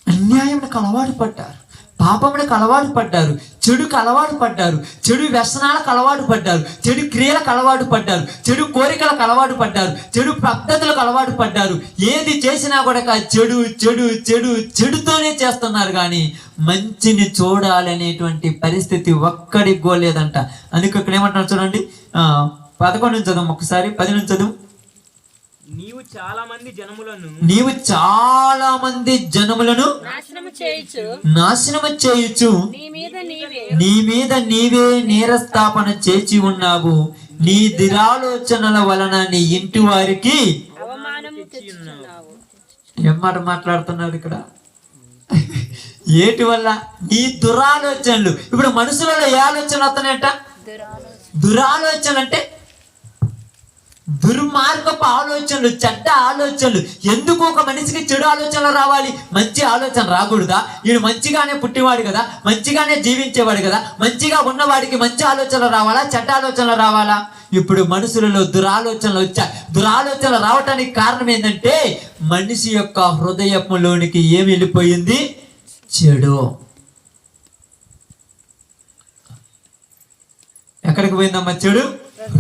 Speaker 2: అన్యాయంకి అలవాటు పడ్డారు, పాపములకు అలవాటు పడ్డారు, చెడుకు అలవాటు పడ్డారు, చెడు వ్యసనాలకు అలవాటు పడ్డారు, చెడు క్రియలకు అలవాటు పడ్డారు, చెడు కోరికలకు అలవాటు పడ్డారు, చెడు పద్ధతులకు అలవాటు పడ్డారు. ఏది చేసినా కూడా చెడు చెడు చెడు చెడుతోనే చేస్తున్నారు, కానీ మంచిని చూడాలనేటువంటి పరిస్థితి ఒక్కడికి గోలేదంట. అందుకే ఇక్కడ ఏమంటున్నారు చూడండి, 11 నుంచి చదువు ఒకసారి, 10 నుంచి చదువు.
Speaker 3: నీవు చాలా మంది జనములను నాశనము చేయుచు నీ మీద నీవే నేరస్థాపన చేసి ఉన్నావు. నీ దురాలోచనల వలన నీ ఇంటి వారికి ఏం మాట మాట్లాడుతున్నాడు ఇక్కడ. ఏటి వల్ల? నీ దురాలోచనలు. ఇప్పుడు మనుషులలో ఏ ఆలోచన వస్తున్నాయట? దురాలోచనలు అంటే దుర్మార్గపు ఆలోచనలు, చెడ్డ ఆలోచనలు. ఎందుకు ఒక మనిషికి చెడు ఆలోచనలు రావాలి, మంచి ఆలోచన రాకూడదా? వీడు మంచిగానే పుట్టివాడు కదా, మంచిగానే జీవించేవాడు కదా, మంచిగా ఉన్నవాడికి మంచి ఆలోచనలు రావాలా, చెడ్డ ఆలోచనలు రావాలా? ఇప్పుడు మనుషులలో దురాలోచనలు వచ్చాయి. దురాలోచనలు రావటానికి కారణం ఏంటంటే మనిషి యొక్క హృదయములోనికి ఏమి వెళ్ళిపోయింది, చెడు. ఎక్కడికి పోయిందమ్మా చెడు?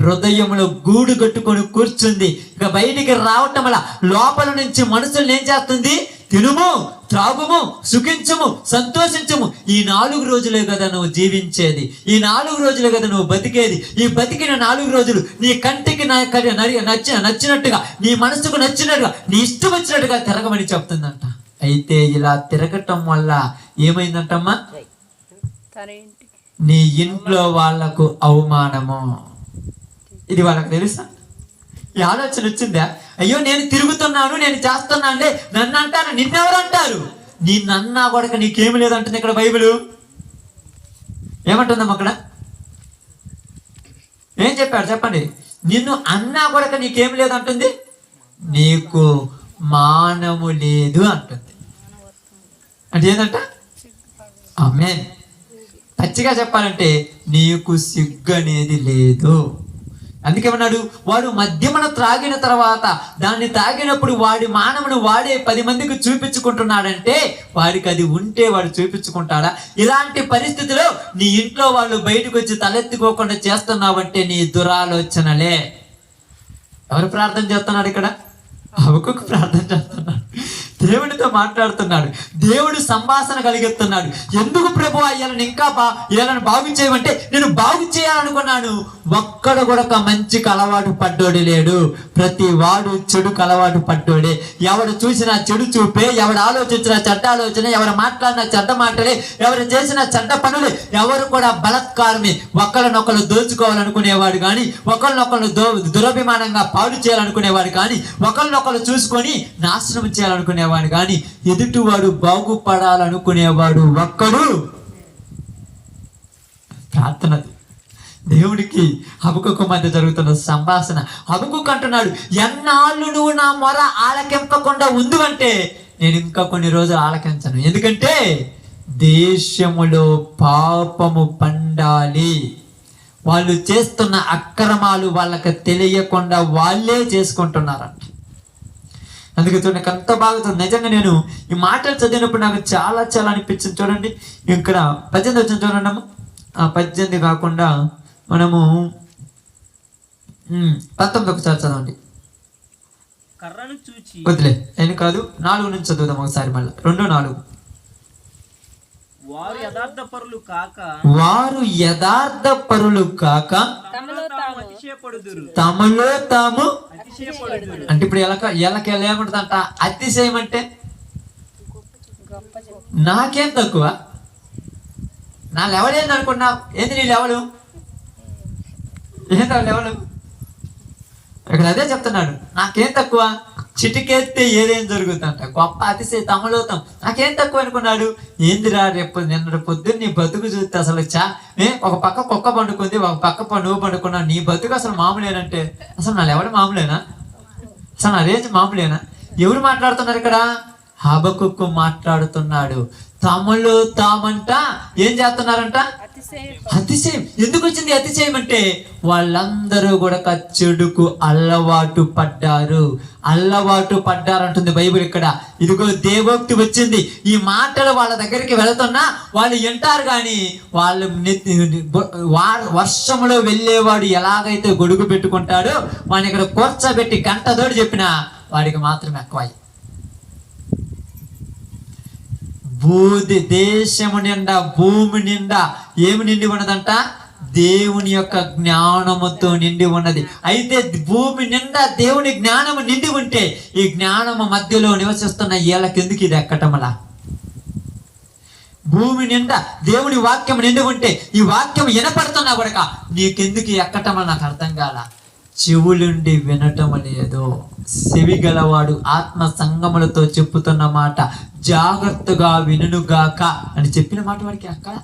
Speaker 3: హృదయంలో గూడు కట్టుకొని కూర్చుంది. ఇక బయటికి రావటం వల్ల లోపల నుంచి మనుషుల్ని ఏం చేస్తుంది, తినుము, త్రాగుము, సుఖించము, సంతోషించము. ఈ 4 రోజులే కదా నువ్వు జీవించేది, ఈ 4 రోజులే కదా నువ్వు బతికేది. ఈ బతికిన 4 రోజులు నీ కంటికి నచ్చినట్టుగా, నీ మనసుకు నచ్చినట్టుగా, నీ ఇష్టం వచ్చినట్టుగా తిరగమని చెప్తుందంట. అయితే ఇలా తిరగటం వల్ల ఏమైందంటమ్మా, నీ ఇంట్లో వాళ్లకు అవమానము. ఇది వాళ్ళకి తెలుసా? ఈ ఆలోచన వచ్చిందా? అయ్యో నేను తిరుగుతున్నాను, నేను చేస్తున్నానులే, నన్ను అంటారు. నిన్నెవరు అంటారు? నిన్నన్నా కూడా నీకేమి లేదంటుంది ఇక్కడ బైబిల్. ఏమంటుందమ్మా అక్కడ? ఏం చెప్పాడు చెప్పండి? నిన్ను అన్నా కూడా నీకేమి లేదంటుంది, నీకు మానము లేదు అంటుంది. అంటే ఏంటంట? ఆమేన్. పచ్చిగా చెప్పాలంటే నీకు సిగ్గు అనేది లేదు. అందుకేమన్నాడు, వాడు మద్యమును త్రాగిన తర్వాత, దాన్ని తాగినప్పుడు వాడి మానవును వాడే 10 మందికి చూపించుకుంటున్నాడంటే వాడికి అది ఉంటే వాడు చూపించుకుంటాడా? ఇలాంటి పరిస్థితిలో నీ ఇంట్లో వాళ్ళు బయటకు వచ్చి తలెత్తుకోకుండా చేస్తున్నావంటే నీ దురాలోచనలే. ఎవరు ప్రార్థన చేస్తున్నాడు ఇక్కడ? హబక్కూకు ప్రార్థన చేస్తున్నాడు.
Speaker 2: దేవునితో మాట్లాడుతున్నాడు, దేవుడు సంభాషణ కలిగిస్తున్నాడు. ఎందుకు ప్రభు వీళ్ళని ఇంకా వీళ్ళని బాగు చేయమంటే నేను బాగు చేయాలనుకున్నాను. ఒక్కడు కూడా ఒక మంచికి అలవాటు పడ్డోడు లేడు, ప్రతి వాడు చెడుకు అలవాటు పడ్డోడే. ఎవడు చూసినా చెడు చూపే, ఎవడు ఆలోచించినా చెడ్డ ఆలోచన, ఎవరు మాట్లాడినా చెడ్డ మాటలే, ఎవరు చేసిన చెడ్డ పనులే. ఎవరు కూడా బలత్కారమే, ఒకళ్ళనొకళ్ళు దోచుకోవాలనుకునేవాడు కానీ, ఒకళ్ళనొకళ్ళు దురభిమానంగా పాడు చేయాలనుకునేవాడు కానీ, ఒకళ్ళనొకళ్ళు చూసుకొని నాశనం చేయాలనుకునేవాడు కానీ, ఎదుటివాడు బాగుపడాలనుకునేవాడు ఒక్కడు. ప్రార్థనది దేవుడికి హబక్కూకు మధ్య జరుగుతున్న సంభాషణ. హబక్కూకు అంటున్నాడు, ఎన్నాళ్ళు నువ్వు నా మొర ఆలకింపకుండా ఉండు అంటే నేను ఇంకా కొన్ని రోజులు ఆలకించను. ఎందుకంటే దేశములో పాపము పండాలి. వాళ్ళు చేస్తున్న అక్రమాలు వాళ్ళకి తెలియకుండా వాళ్ళే చేసుకుంటున్నారంట. అందుకే చూడండి, నాకు అంత బాగుంటుంది. నిజంగా నేను ఈ మాటలు చదివినప్పుడు నాకు చాలా చాలా అనిపించింది. చూడండి ఇక్కడ 18 వచ్చిన చూడండి అమ్మ. 18 కాకుండా మనము 19 ఒకసారి చదవండి.
Speaker 4: కర్రను చూచి
Speaker 2: వదిలే నేను కాదు, 4 నుంచి చదువుదాం ఒకసారి మళ్ళీ. 2:4.
Speaker 4: వారు యథార్థ పరులు కాక
Speaker 2: తమలో తాము
Speaker 4: అతిశయపడుదురు.
Speaker 2: అంటే ఇప్పుడు ఎలకి ఏమంటుందంట? అతిశయం అంటే నాకేం తక్కువ, నా లెవెల్ ఏంది అనుకున్నావు? ఏంది నీ లెవెలు? ఏంటి లెవెలు? ఇక్కడ అదే చెప్తున్నాడు, నాకేం తక్కువ, చిటికెత్తే ఏదేం జరుగుతుందంట. గొప్ప అతిశయ తమలోతం. నాకేం తక్కువ అనుకున్నాడు? ఏందిరా నిన్న పొద్దున్న నీ బతుకు చూస్తే అసలు ఒక పక్క కుక్క పండుకుంది, ఒక పక్క నువ్వు పండుకున్నావు. నీ బతుకు అసలు మామూలేనంటే అసలు నా లెవెల్ మామూలేనా? అసలు నా రేంజ్ మామూలేనా? ఎవరు మాట్లాడుతున్నారు ఇక్కడ? హబక్కూకు మాట్లాడుతున్నాడు. తమలో తామంట ఏం చేస్తున్నారంట? అతిశయం. ఎందుకు వచ్చింది అతిశయం అంటే వాళ్ళందరూ కూడా చెడుకు అలవాటు పడ్డారంటుంది బైబిల్ ఇక్కడ. ఇదిగో దేవోక్తి వచ్చింది. ఈ మాటలు వాళ్ళ దగ్గరికి వెళుతున్నా వాళ్ళు వింటారు కానీ వాళ్ళు వర్షంలో వెళ్ళేవాడు ఎలాగైతే గొడుగు పెట్టుకుంటాడో వాడిని ఇక్కడ కూర్చోబెట్టి గంటతోడు చెప్పినా వాడికి మాత్రం ఎక్కువ. దేశము నిండా భూమి నిండా ఏమి నిండి ఉన్నదంట? దేవుని యొక్క జ్ఞానముతో నిండి ఉన్నది. అయితే భూమి నిండా దేవుని జ్ఞానము నిండి ఉంటే ఈ జ్ఞానము మధ్యలో నివసిస్తున్న వీళ్ళకెందుకు ఇది ఎక్కటమలా? భూమి నిండా దేవుని వాక్యం నిండి ఉంటే ఈ వాక్యం వినపడుతున్నా కూడా నీకెందుకు ఎక్కటమని నాకు అర్థం కాల. చెవులుండి వినటం లేదు. చెవి గలవాడు ఆత్మ సంగములతో చెప్పుతున్న మాట జాగ్రత్తగా వినుగాక అని చెప్పిన మాట వాడికి అక్కడ.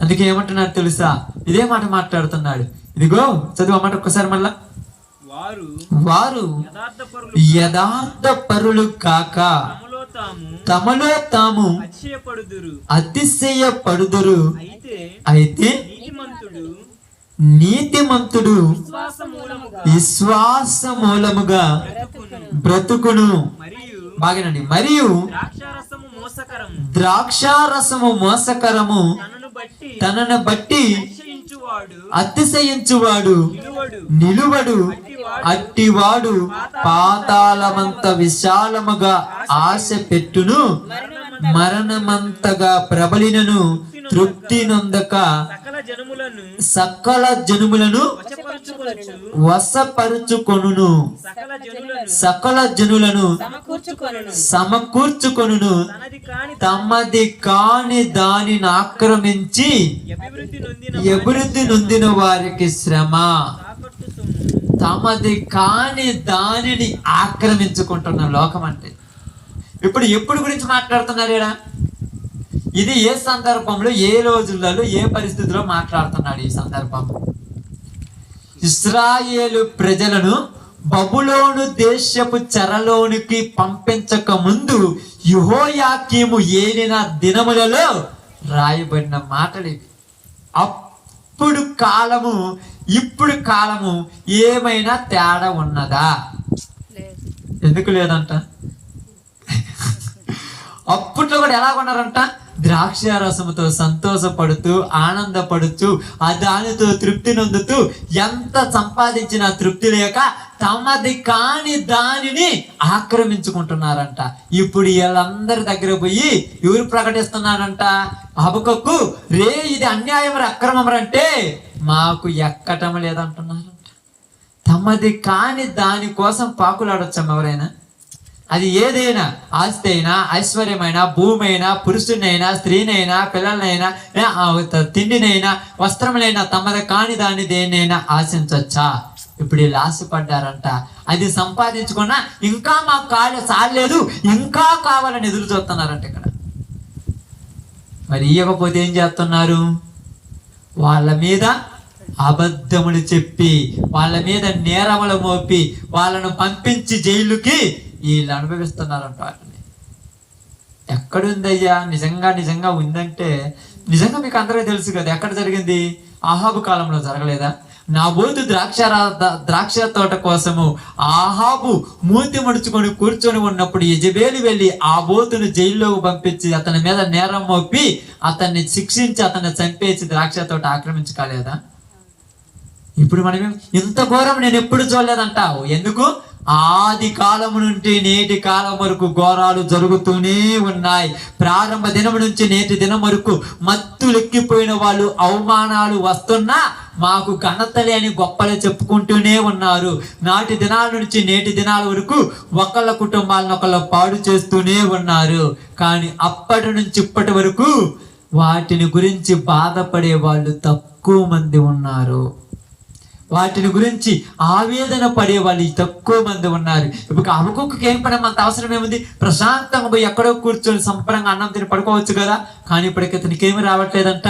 Speaker 2: అందుకే ఏమంటున్నాడు తెలుసా? ఇదే మాట మాట్లాడుతున్నాడు. ఇదిగో చదువు మాట ఒక్కసారి మళ్ళా. వారు యథార్థ పరులు కాక తమలో తాము అతిశయపడుదురు. అయితే నీతిమంతుడు విశ్వాస మూలముగా బ్రతుకును. బాగానండి. మరియు ద్రాక్షారసము మోసకరము, తనను బట్టి అతిశయించువాడు నిలువడు. అట్టివాడు పాతాళమంత విశాలముగా ఆశ పెట్టును, మరణమంతగా ప్రబలినను తృప్తి నొందక సకల జనుములను వశపరుచుకొనును, సకల జనులను సమకూర్చుకొనును. తమది కాని దానిని ఆక్రమించి అభివృద్ధి నొందిన వారికి శ్రమ. తమది కాని దానిని ఆక్రమించుకుంటున్న లోకం అంటే ఎప్పుడు గురించి మాట్లాడుతున్నారు ఈడ? ఇది ఏ సందర్భంలో, ఏ రోజులలో, ఏ పరిస్థితిలో మాట్లాడుతున్నాడు? ఈ సందర్భంలో ఇశ్రాయేలు ప్రజలను బబులోను దేశపు చెరలోనికి పంపించక ముందు యెహోయాకీము ఏలిన దినములలో రాయబడిన మాటలు ఇవి. అప్పుడు కాలము ఇప్పుడు కాలము ఏమైనా తేడా ఉన్నదా? ఎందుకు లేదంట? అప్పట్లో కూడా ఎలా కొన్నారంట? ద్రాక్షారసముతో సంతోషపడుతూ ఆనందపడుతూ ఆ దానితో తృప్తి నొందుతూ ఎంత సంపాదించినా తృప్తి లేక తమది కాని దానిని ఆక్రమించుకుంటున్నారంట. ఇప్పుడు వీళ్ళందరి దగ్గర పోయి ఎవరు ప్రకటిస్తున్నారంట? హబక్కూకు, రే ఇది అన్యాయం అక్రమం అంటే మాకు ఎక్కటం లేదంటున్నారంట. తమది కాని దాని కోసం పాకులాడొచ్చాం ఎవరైనా? అది ఏదైనా, ఆస్తి అయినా, ఐశ్వర్యమైనా, భూమి అయినా, పురుషునైనా, స్త్రీనైనా, పిల్లలైనా, తిండినైనా, వస్త్రములైనా, తమది కాని దాన్ని దేన్నైనా ఆశించొచ్చా? ఇప్పుడు వీళ్ళు ఆశపడ్డారంట. అది సంపాదించుకున్నా ఇంకా మాకు చాలేదు, ఇంకా కావాలని ఎదురు చూస్తున్నారంట ఇక్కడ. మరి ఇవ్వకపోతే ఏం చేస్తున్నారు? వాళ్ళ మీద అబద్ధములు చెప్పి, వాళ్ళ మీద నేరములు మోపి, వాళ్ళను పంపించి జైలుకి వీళ్ళు అనుభవిస్తున్నారంట. వాటిని ఎక్కడుందయ్యా? నిజంగా ఉందంటే నిజంగా మీకు అందరికీ తెలుసు కదా ఎక్కడ జరిగింది? ఆహాబు కాలంలో జరగలేదా? నాబోతు ద్రాక్ష తోట కోసము ఆహాబు మూతి ముడుచుకొని కూర్చొని ఉన్నప్పుడు యెజెబెలు వెళ్ళి ఆ బోతును జైల్లోకి పంపించి అతని మీద నేరం మోపి అతన్ని శిక్షించి అతన్ని చంపేసి ద్రాక్ష తోట ఆక్రమించుకోలేదా? ఇప్పుడు మనం ఇంత ఘోరం నేను ఎప్పుడు చూడలేదంటావు. ఎందుకు? ఆది కాలం నుండి నేటి కాలం వరకు ఘోరాలు జరుగుతూనే ఉన్నాయి. ప్రారంభ దినం నుంచి నేటి దినం వరకు మత్తులెక్కిపోయిన వాళ్ళు అవమానాలు వస్తున్నా మాకు ఘనతలే అని గొప్పలు చెప్పుకుంటూనే ఉన్నారు. నాటి దినాల నుంచి నేటి దినాల వరకు ఒకళ్ళ కుటుంబాలను ఒకళ్ళ పాడు చేస్తూనే ఉన్నారు. కానీ అప్పటి నుంచి ఇప్పటి వరకు వాటిని గురించి బాధపడే వాళ్ళు తక్కువ మంది ఉన్నారు. వాటిని గురించి ఆవేదన పడే వాళ్ళు తక్కువ మంది ఉన్నారు. ఇప్పుడు హబక్కూకుకి ఏం పని? అంత అవసరం ఏముంది? ప్రశాంతంగా పోయి ఎక్కడో కూర్చొని సంపరంగా అన్నం తిని పడుకోవచ్చు కదా. కానీ ఇప్పటికి అతనికి ఏమి రావట్లేదంట,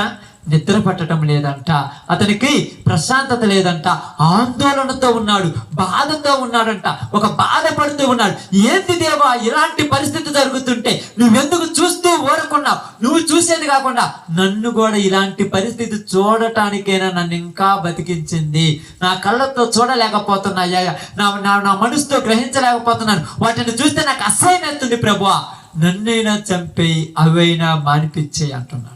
Speaker 2: నిద్ర పట్టడం లేదంట, అతనికి ప్రశాంతత లేదంట, ఆందోళనతో ఉన్నాడు, బాధతో ఉన్నాడంట, ఒక బాధపడుతూ ఉన్నాడు. ఏంటి దేవా ఇలాంటి పరిస్థితి జరుగుతుంటే నువ్వెందుకు చూస్తూ ఊరకున్నావు? నువ్వు చూసేది కాకుండా నన్ను కూడా ఇలాంటి పరిస్థితి చూడటానికైనా నన్ను ఇంకా బతికించింది. నా కళ్ళతో చూడలేకపోతున్నాయ్యా, నా మనసుతో గ్రహించలేకపోతున్నాను. వాటిని చూస్తే నాకు అసహ్యం అవుతుంది ప్రభువా, నన్నైనా చంపేయి, అవైనా మానిపించేయి అంటున్నాడు.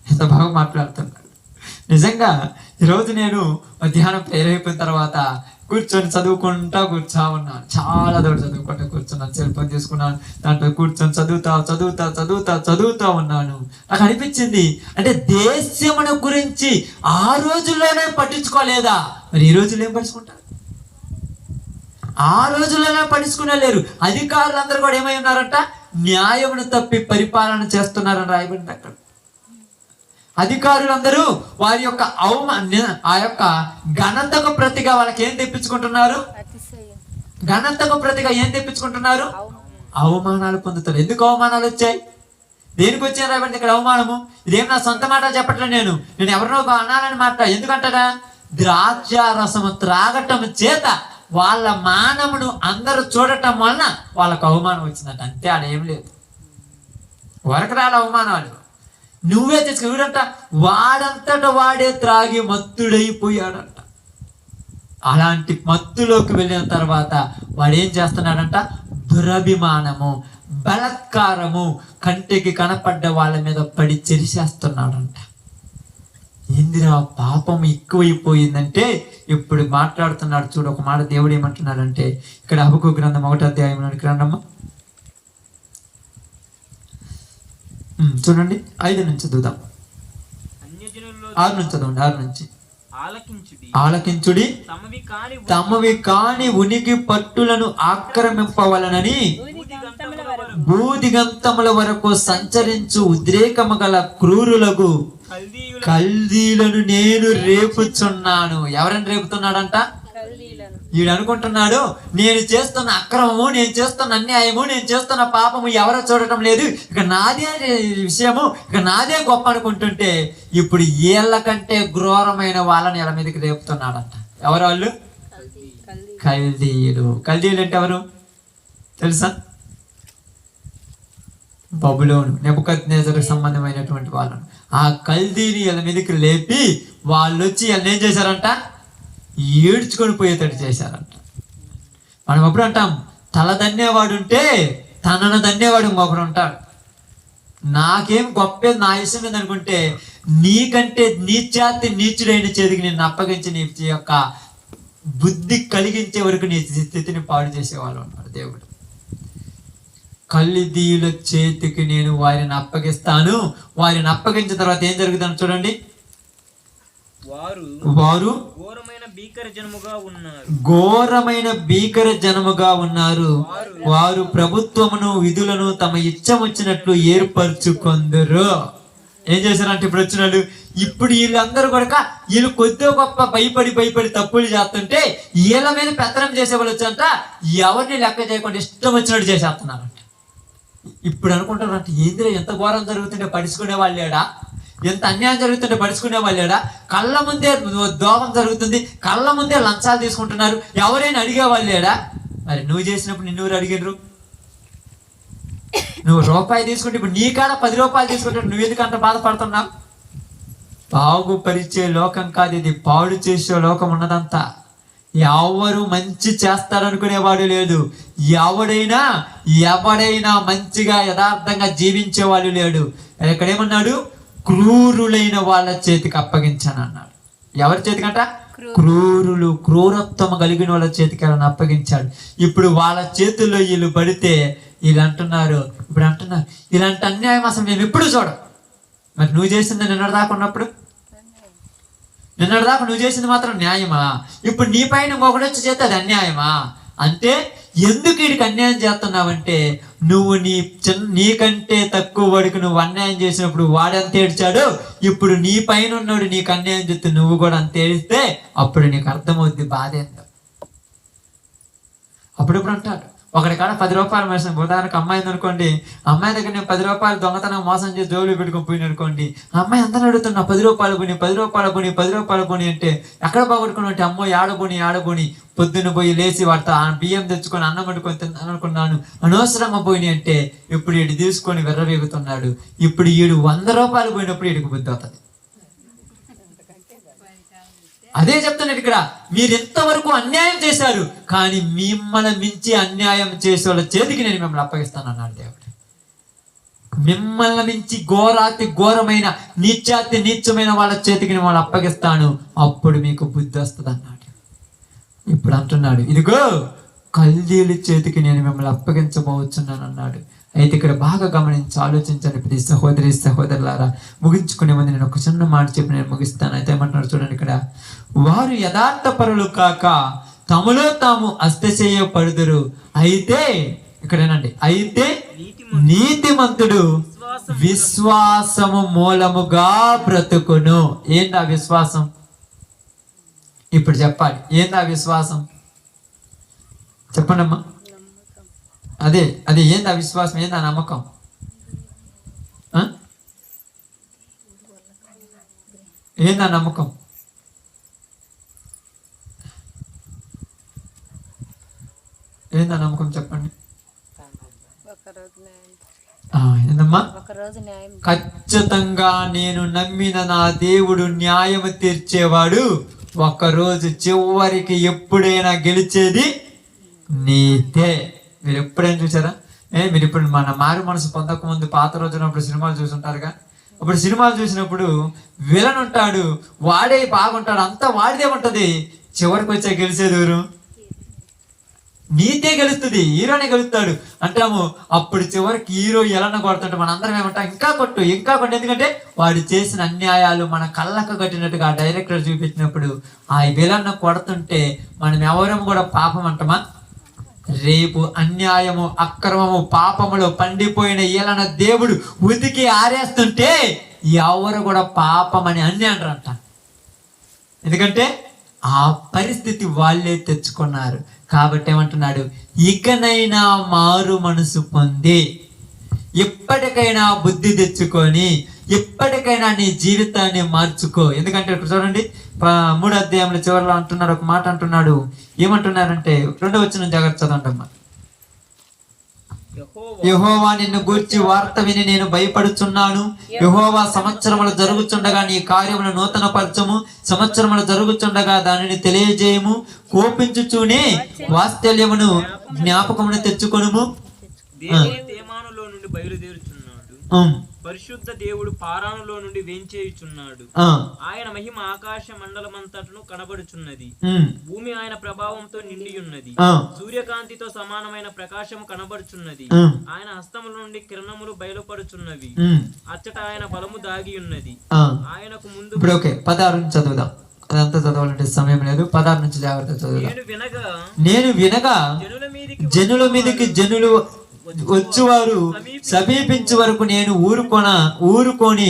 Speaker 2: ఎంత బాగా మాట్లాడుతున్నాడు. నిజంగా ఈరోజు నేను మధ్యాహ్నం ప్రేయర్ అయిపోయిన తర్వాత కూర్చొని చదువుకుంటా ఉన్నాను. చాలా దూరం చదువుకుంటా కూర్చున్నాను. సెల్ ఫోన్ తీసుకున్నాను, దాంట్లో కూర్చొని చదువుతా ఉన్నాను. నాకు అనిపించింది, అంటే దేశమును గురించి ఆ రోజుల్లోనే పట్టించుకోలేదా? మరి ఈ రోజుల్లో ఏం పట్టించుకుంటారు? ఆ రోజుల్లోనే పట్టించుకునేలేరు. అధికారులందరూ కూడా ఏమై ఉన్నారంట? న్యాయమును తప్పి పరిపాలన చేస్తున్నారని రాయబడింది అక్కడ. అధికారులందరూ వారి యొక్క ఆ యొక్క ఘనతకు ప్రతిగా వాళ్ళకి ఏం తెప్పించుకుంటున్నారు? ఘనతకు ప్రతిగా ఏం తెప్పించుకుంటున్నారు? అవమానాలు పొందుతారు. ఎందుకు అవమానాలు వచ్చాయి? దేనికి వచ్చాయి రాబట్టి ఇక్కడ అవమానము? ఇదేం నా సొంత మాటలు చెప్పట్లే, నేను ఎవరినో అనాలని మాట. ఎందుకంటారా? ద్రాక్ష రసము త్రాగటం చేత వాళ్ళ మానమును అందరూ చూడటం వలన వాళ్ళకు అవమానం వచ్చిందంట. అంతే, ఆడేం లేదు. వరకరాల అవమానాలు నువ్వే తెచ్చుకో. ఎవడంట? వాడంతట వాడే త్రాగి మత్తుడైపోయాడంట. అలాంటి మత్తులోకి వెళ్ళిన తర్వాత వాడు ఏం చేస్తున్నాడంట? దురభిమానము, బలత్కారము, కంటికి కనపడ్డ వాళ్ళ మీద పడి చెరిసేస్తున్నాడంట. ఏందిరా పాపం ఎక్కువైపోయిందంటే ఇప్పుడు మాట్లాడుతున్నాడు. చూడు ఒక మాట దేవుడు ఏమంటున్నాడంటే, ఇక్కడ హబక్కూ గ్రంథం 1వ అధ్యాయం గ్రంథమ్మా చూడండి 5 నుంచి చదువుదాం. 6 నుంచి చదవండి. 6 నుంచి. ఆలకించుడి, తమవి కాని ఉనికి పట్టులను ఆక్రమింపవలనని బూదిగంతముల వరకు సంచరించు ఉద్రేకము గల క్రూరులకు కల్దీలను నేను రేపుచున్నాను. ఎవరని రేపుతున్నాడంట? వీడు అనుకుంటున్నాడు, నేను చేస్తున్న అక్రమము, నేను చేస్తున్న అన్యాయము, నేను చేస్తున్న పాపము ఎవరో చూడటం లేదు, ఇక నాదే విషయము, ఇక నాదే గొప్ప అనుకుంటుంటే ఇప్పుడు వీళ్ళ కంటే క్రూరమైన వాళ్ళని వీళ్ళ మీదకి రేపుతున్నాడంట. ఎవరు వాళ్ళు? కల్దీయులు. కల్దీయులు అంటే ఎవరు తెలుసా? బబులోను, నెబుకద్నెజరుకు సంబంధమైనటువంటి వాళ్ళను. ఆ కల్దీని వీళ్ళ మీదకి లేపి వాళ్ళు వచ్చి వీళ్ళని ఏం చేశారంట? ఏడ్చుకొని పోయేటట్టు చేశారంట. మనం ఎప్పుడు అంటాం, తల దన్నేవాడు ఉంటే తనను దన్నేవాడు ఇంకొకరు ఉంటాడు. నాకేం గొప్ప నా ఇష్టం మీద అనుకుంటే నీకంటే నీచాతి నీచుడైన చేతికి నిన్ను అప్పగించి నీ యొక్క బుద్ధి కలిగించే వరకు నీ స్థితిని పాడు చేసేవాళ్ళు అన్నాడు దేవుడు. కల్దీయుల చేతికి నేను వారిని అప్పగిస్తాను. వారిని అప్పగించిన తర్వాత ఏం జరుగుతుందో చూడండి. వారు
Speaker 4: ఘోరమైన
Speaker 2: భీకర జనముగా ఉన్నారు. వారు ప్రభుత్వమును విధులను తమ ఇష్టం వచ్చినట్లు ఏర్పరచుకొందరు. ఏం చేశారంటే ఇప్పుడు వచ్చినాడు. ఇప్పుడు వీళ్ళందరూ కూడా వీళ్ళు కొద్దిగా గొప్ప భయపడి తప్పులు చేస్తుంటే వీళ్ళ మీద పెత్తనం చేసేవాళ్ళు వచ్చంట ఎవరిని లెక్క చేయకుండా ఇష్టం వచ్చినట్టు చేసేస్తున్నారంట. ఇప్పుడు అనుకుంటారంటే ఏంద్రే ఎంత ఘోరం జరుగుతుంటే పడుచుకునే వాళ్ళేడా, ఎంత అన్యాయం జరుగుతుంటే పడుచుకునే వాళ్ళేడా, కళ్ళ ముందే దోహం జరుగుతుంది, కళ్ళ ముందే లంచాలు తీసుకుంటున్నారు, ఎవరైనా అడిగే వాళ్ళేడా. మరి నువ్వు చేసినప్పుడు నిన్నెవరు అడిగినరు? నువ్వు రూపాయి తీసుకుంటే ఇప్పుడు నీ కాడ 10 రూపాయలు తీసుకుంటే నువ్వు ఎందుకంత బాధపడుతున్నావు? బాగుపరిచే లోకం కాదు ఇది, పాడు చేసే లోకం ఉన్నదంతా. ఎవరు మంచి చేస్తారనుకునేవాడు లేదు, ఎవడైనా మంచిగా యథార్థంగా జీవించేవాడు లేడు. ఇక్కడేమన్నాడు? క్రూరులైన వాళ్ళ చేతికి అప్పగించాను అన్నాడు. ఎవరి చేతికంట? క్రూరత్వం కలిగిన వాళ్ళ చేతికి వాళ్ళని అప్పగించాడు. ఇప్పుడు వాళ్ళ చేతుల్లో వీళ్ళు పడితే వీళ్ళు అంటున్నారు ఇలాంటి అన్యాయం అసలు మేము ఎప్పుడు చూడం. మరి నువ్వు చేసింది నిన్నటిదాకా ఉన్నప్పుడు, నిన్నటిదాకా నువ్వు చేసింది మాత్రం న్యాయమా? ఇప్పుడు నీ పైన ఇంకొకటి వచ్చి చేస్తే అది అన్యాయమా? అంటే ఎందుకు వీడికి అన్యాయం చేస్తున్నావంటే నువ్వు నీకంటే తక్కువ వాడికి నువ్వు అన్యాయం చేసినప్పుడు వాడు అంత ఏడ్చాడు. ఇప్పుడు నీ పైన ఉన్నాడు నీకు అన్యాయం చేస్తే నువ్వు కూడా అంత ఏడిస్తే అప్పుడు నీకు అర్థమవుద్ది బాధ ఏందో. అప్పుడప్పుడు అంటాడు ఒకటి కాడ 10 రూపాయలు మనిషి, ఉదాహరణకు అమ్మాయి అనుకోండి, అమ్మాయి దగ్గర నేను 10 రూపాయలు దొంగతనం మోసం చేసి జోలు పెట్టుకొని పోయిన అనుకోండి, అమ్మాయి అందరూ అడుగుతున్నా 10 రూపాయలు పోనీ అంటే ఎక్కడ పోగొట్టుకుని అంటే అమ్మో ఆడబోని పొద్దున్న పోయి లేచి వాడితో బియ్యం తెచ్చుకొని అన్నం వండుకొని తిన్నాను అనుకున్నాను, అనవసరంగా పోయినాయి అంటే ఇప్పుడు వీడు తీసుకొని వెర్రవేగుతున్నాడు. ఇప్పుడు వీడు 100 రూపాయలు పోయినప్పుడు వీడికి బుద్ధి అవుతుంది. అదే చెప్తున్నాడు ఇక్కడ, మీరు ఎంతవరకు అన్యాయం చేశారు కానీ మిమ్మల్ని మించి అన్యాయం చేసే వాళ్ళ చేతికి నేను మిమ్మల్ని అప్పగిస్తాను అన్నాడు దేవుడు. మిమ్మల్ని మించి ఘోరమైన నీచమైన వాళ్ళ చేతికి మిమ్మల్ని అప్పగిస్తాను, అప్పుడు మీకు బుద్ధి వస్తుంది అన్నాడు. ఇప్పుడు అంటున్నాడు ఇదిగో కల్దీయుల చేతికి నేను మిమ్మల్ని అప్పగించబోతున్నాను అన్నాడు. అయితే ఇక్కడ బాగా గమనించి ఆలోచించండి ప్రతి సహోదరులారా. ముగించుకునే ముందు నేను ఒక చిన్న మాట చెప్పి నేను ముగిస్తాను. అయితే ఏమంటున్నాడు చూడండి ఇక్కడ, వారు యథార్థపరులు కాక తమలో తాము అస్తచేయపడుదురు. అయితే ఇక్కడేనండి, అయితే నీతిమంతుడు విశ్వాసము మూలముగా బ్రతుకును. ఏందా విశ్వాసం? ఇప్పుడు చెప్పాలి, ఏందా విశ్వాసం? చెప్పండమ్మా. అదే ఏందా విశ్వాసం? ఏందా నమ్మకం? ఏందా నమ్మకం? ఏందా నమ్మకం చెప్పండి. ఏందమ్మా? ఖచ్చితంగా నేను నమ్మిన నా దేవుడు న్యాయం తీర్చేవాడు. ఒక్కరోజు చివరికి ఎప్పుడైనా గెలిచేది నీతే. మీరు ఎప్పుడైనా చూసారా? మీరు ఇప్పుడు మన మారు మనసు పొందక ముందు పాత రోజునప్పుడు సినిమాలు చూసుంటారుగా. అప్పుడు సినిమాలు చూసినప్పుడు విలన్ ఉంటాడు, వాడే బాగుంటాడు, అంతా వాడిదే ఉంటది. చివరికి వచ్చే గెలిచేది ఎవరు? నీతే గెలుస్తుంది, హీరోనే గెలుస్తాడు అంటాము. అప్పుడు చివరికి హీరో ఎలన్న కొడుతుంటే మన అందరం ఏమంటాం, ఇంకా కొట్టు. ఎందుకంటే వాడు చేసిన అన్యాయాలు మన కళ్ళకు కట్టినట్టుగా డైరెక్టర్ చూపించినప్పుడు ఆ విలన్న కొడుతుంటే మనం ఎవరం కూడా పాపం అంటామా? రేపు అన్యాయము, అక్రమము, పాపములో పండిపోయిన ఏలన దేవుడు ఉతికి ఆరేస్తుంటే ఎవరు కూడా పాపం అని అంటారంట. ఎందుకంటే ఆ పరిస్థితి వాళ్ళే తెచ్చుకున్నారు. కాబట్టి ఏమంటున్నాడు, ఇకనైనా మారు మనసు పొంది ఎప్పటికైనా బుద్ధి తెచ్చుకొని ఎప్పటికైనా నీ జీవితాన్ని మార్చుకో. ఎందుకంటే ఇప్పుడు చూడండి 3వ అధ్యాయంలో చివరిలో అంటున్నాడు, ఒక మాట అంటున్నాడు. ఏమంటున్నారంటే 2వ వచనం జాగ్రత్త చదవండమ్మా. యెహోవా నిన్ను గూర్చి వార్త విని నేను భయపడుచున్నాను. యెహోవా సంవత్సరములు జరుగుచుండగా నీ కార్యములు నూతన పరచము, సంవత్సరములు జరుగుచుండగా దానిని తెలియజేయము. కోపించుచూనే వాత్సల్యమును జ్ఞాపకమును తెచ్చుకొనుము.
Speaker 4: పరిశుద్ధ దేవుడు పారానులో నుండి వేంచేయుచున్నాడు. ఆయన మహిమ ఆకాశ మండలమంతటను కనబడుచున్నది. భూమి ఆయన ప్రభావంతో నిండి ఉన్నది. సూర్యకాంతితో సమానమైన ప్రకాశము కనబడుచున్నది. ఆయన హస్తముల నుండి కిరణములు బయలుపడుచున్నవి. అచ్చట ఆయన బలము దాగి ఉన్నది. ఆయనకు ముందు
Speaker 3: ఇప్పుడు ఓకే 16 చదువుదాం. అదంతా చదవాలంటే సమయం లేదు. 16 నుంచి జాగ్రత్త చదువుదాం. నేను వినగా జనుల మీదకి జనులు వచ్చువారు సమీపించే వరకు నేను ఊరుకొని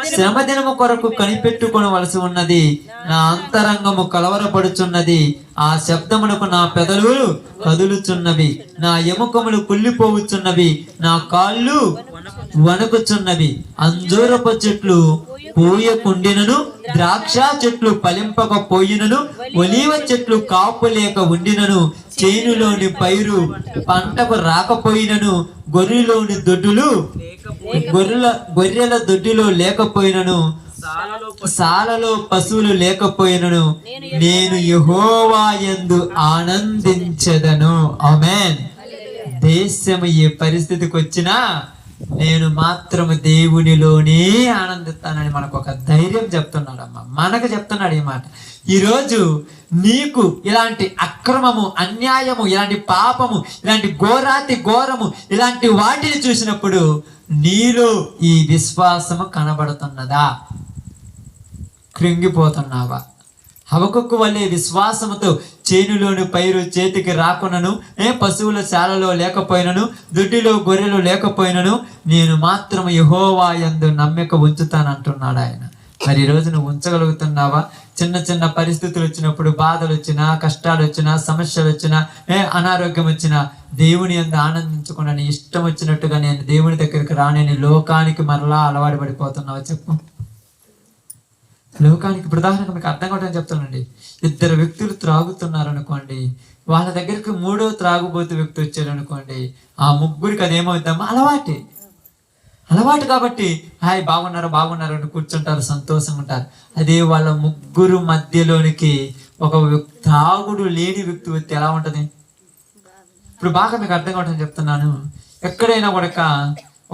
Speaker 3: శ్రమదినము కొరకు కనిపెట్టుకొనవలసి ఉన్నది. నా అంతరంగము కలవరపడుచున్నది. ఆ శబ్దమునకు నా పెదవులు కదులుచున్నవి. నా ఎముకములు కుళ్ళిపోవచ్చున్నవి. నా కాళ్ళు వణుకుచున్నవి. అంజూరపు చెట్లు పూయకుండినను, ద్రాక్ష చెట్లు ఫలింపకపోయినను, ఒలీవ చెట్లు కాపు లేక ఉండినను, చేనులోని పైరు పంటకు రాకపోయినను, గొర్రెల దొడ్డిలో లేకపోయినను, సాలలో పశువులు లేకపోయినను, నేను యెహోవా యందు ఆనందించెదను. ఆమేన్. దేశము ఈ పరిస్థితికి వచ్చినా నేను మాత్రము దేవునిలోనే ఆనందిస్తానని మనకు ఒక ధైర్యం చెప్తున్నాడమ్మా. మనకు చెప్తున్నాడు ఈ మాట. ఈరోజు నీకు ఇలాంటి అక్రమము, అన్యాయము, ఇలాంటి పాపము, ఇలాంటి ఘోరము, ఇలాంటి వాటిని చూసినప్పుడు నీలో ఈ విశ్వాసము కనబడుతున్నదా? కృంగిపోతున్నావా? హబకుక్కు వల్లే విశ్వాసముతో చేనులోని పైరు చేతికి రాకునను, పశువుల శాలలో లేకపోయినను, దొడ్డిలో గొర్రెలు లేకపోయినను, నేను మాత్రం యెహోవా యందు నమ్మిక ఉంచుతానంటున్నాడు ఆయన. మరి ఈరోజు నువ్వు ఉంచగలుగుతున్నావా? చిన్న చిన్న పరిస్థితులు వచ్చినప్పుడు, బాధలు వచ్చినా, కష్టాలు వచ్చినా, సమస్యలు వచ్చినా, అనారోగ్యం వచ్చినా దేవుని యందు ఆనందించకుండా నీ ఇష్టం వచ్చినట్టుగా నేను దేవుని దగ్గరికి రానని లోకానికి మరలా అలవాటు పడిపోతున్నావా? చెప్పు. లోకానికి ఉదాహరణకు మీకు అర్థం కావడానికి చెప్తానండి. 2 వ్యక్తులు త్రాగుతున్నారు అనుకోండి, వాళ్ళ దగ్గరికి 3వ త్రాగుబోతు వ్యక్తి వచ్చాడు అనుకోండి, ఆ ముగ్గురికి అదేమవుతామో అలవాటు కాబట్టి హాయ్ బాగున్నారు అని కూర్చుంటారు, సంతోషంగా ఉంటారు. అదే వాళ్ళ ముగ్గురు మధ్యలోనికి ఒక త్రాగుడు లేని వ్యక్తి వచ్చి ఎలా ఉంటది? ఇప్పుడు బాగా మీకు అర్థం కావడానికి చెప్తున్నాను. ఎక్కడైనా కూడా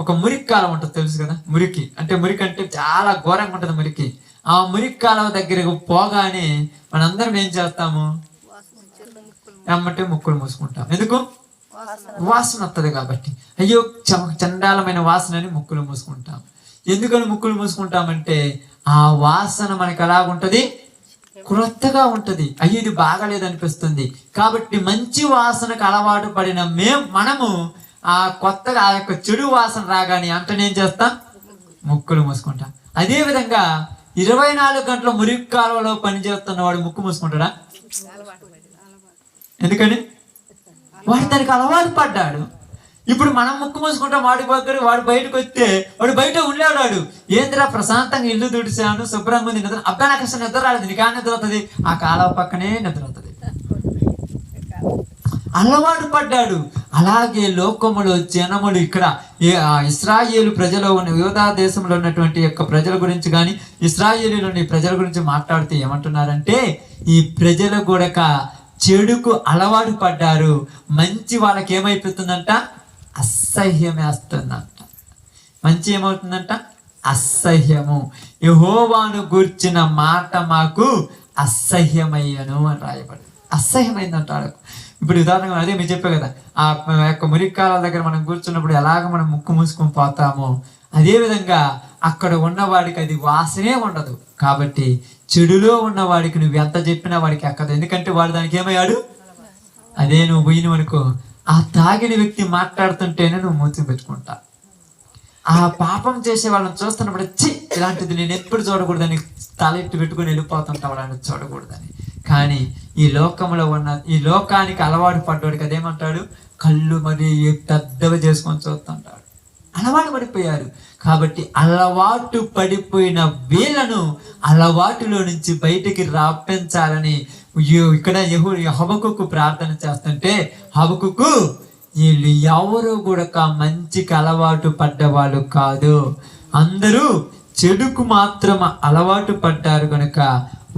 Speaker 3: ఒక మురికి కాలం ఉంటుంది, తెలుసు కదా? మురికి అంటే చాలా ఘోరంగా ఉంటుంది మురికి. ఆ మురికి కాలువ దగ్గరకు పోగానే మనందరం ఏం చేస్తాము? ఎమ్మటే ముక్కులు మూసుకుంటాం. ఎందుకు? వాసన వస్తుంది కాబట్టి. అయ్యో చండాలమైన వాసన అని ముక్కులు మూసుకుంటాం. ఎందుకని ముక్కులు మూసుకుంటామంటే ఆ వాసన మనకి ఎలాగుంటది? క్రొత్తగా ఉంటది. అయ్యో ఇది బాగాలేదు అనిపిస్తుంది. కాబట్టి మంచి వాసనకు అలవాటు పడిన మనము ఆ కొత్తగా ఆ యొక్క చెడు వాసన రాగానే అంటనేం చేస్తాం? ముక్కులు మూసుకుంటాం. అదే విధంగా 24 గంటల మురికి కాలువలో పనిచేస్తున్న వాడు ముక్కు మూసుకుంటాడా? ఎందుకని? వాడు దానికి అలవాటు పడ్డాడు. ఇప్పుడు మనం ముక్కు మూసుకుంటాం. వాడు బయటకు వస్తే వాడు బయట ఉండేవాడు. ఏందిరా ప్రశాంతంగా ఇల్లు తుడిచాను, శుభ్రంగా ఉంది, నిద్ర అబ్బా నాకు అసలు నిద్ర రాలేదు. నీకా నిద్ర అవుతుంది? ఆ కాలువ పక్కనే నిద్ర అవుతుంది. అలవాటు పడ్డాడు. అలాగే లోకములో జనములు ఇక్కడ ఇశ్రాయేలు ప్రజలు యూదా దేశంలో ఉన్నటువంటి యొక్క ప్రజల గురించి కానీ, ఇశ్రాయేలులోని ప్రజల గురించి మాట్లాడితే ఏమంటున్నారంటే, ఈ ప్రజలు కూడా చెడుకు అలవాటు పడ్డారు. మంచి వాళ్ళకి ఏమైపోతుందంట? అసహ్యం వేస్తుందంట. మంచి ఏమవుతుందంట? అసహ్యము. యెహోవాను గూర్చిన మాట మాకు అసహ్యమయ్యను అని రాయబడి. అసహ్యమైందంట వాళ్ళకు. ఇప్పుడు ఉదాహరణగా అదే మీరు చెప్పే కదా, ఆ యొక్క మురికాల దగ్గర మనం కూర్చున్నప్పుడు ఎలాగ మనం ముక్కు మూసుకొని పోతామో అదే విధంగా అక్కడ ఉన్నవాడికి అది వాసనే ఉండదు. కాబట్టి చెడులో ఉన్నవాడికి నువ్వు ఎంత చెప్పినా వాడికి ఎక్కదు. ఎందుకంటే వాడు దానికి ఏమయ్యాడు? అదే నువ్వు పోయినవు అనుకో, ఆ తాగిన వ్యక్తి మాట్లాడుతుంటేనే నువ్వు మూతి పెట్టుకుంటా. ఆ పాపం చేసే వాళ్ళని చూస్తున్నప్పుడు ఇలాంటిది నేను ఎప్పుడు చూడకూడదని తలెట్టు పెట్టుకుని వెళ్ళిపోతుంటావు, వాళ్ళని చూడకూడదని. కానీ ఈ లోకంలో ఉన్న ఈ లోకానికి అలవాటు పడ్డవాడికి అదేమంటాడు? కళ్ళు మరి పెద్దవి చేసుకొని చూస్తుంటాడు. అలవాటు పడిపోయారు. కాబట్టి అలవాటు పడిపోయిన వీళ్ళను అలవాటులో నుంచి బయటికి రప్పించాలని ఇక్కడ హబకుక్కు ప్రార్థన చేస్తుంటే, హబకుక్కు వీళ్ళు ఎవరు కూడా మంచికి అలవాటు పడ్డవాళ్ళు కాదు, అందరూ చెడుకు మాత్రం అలవాటు పడ్డారు కనుక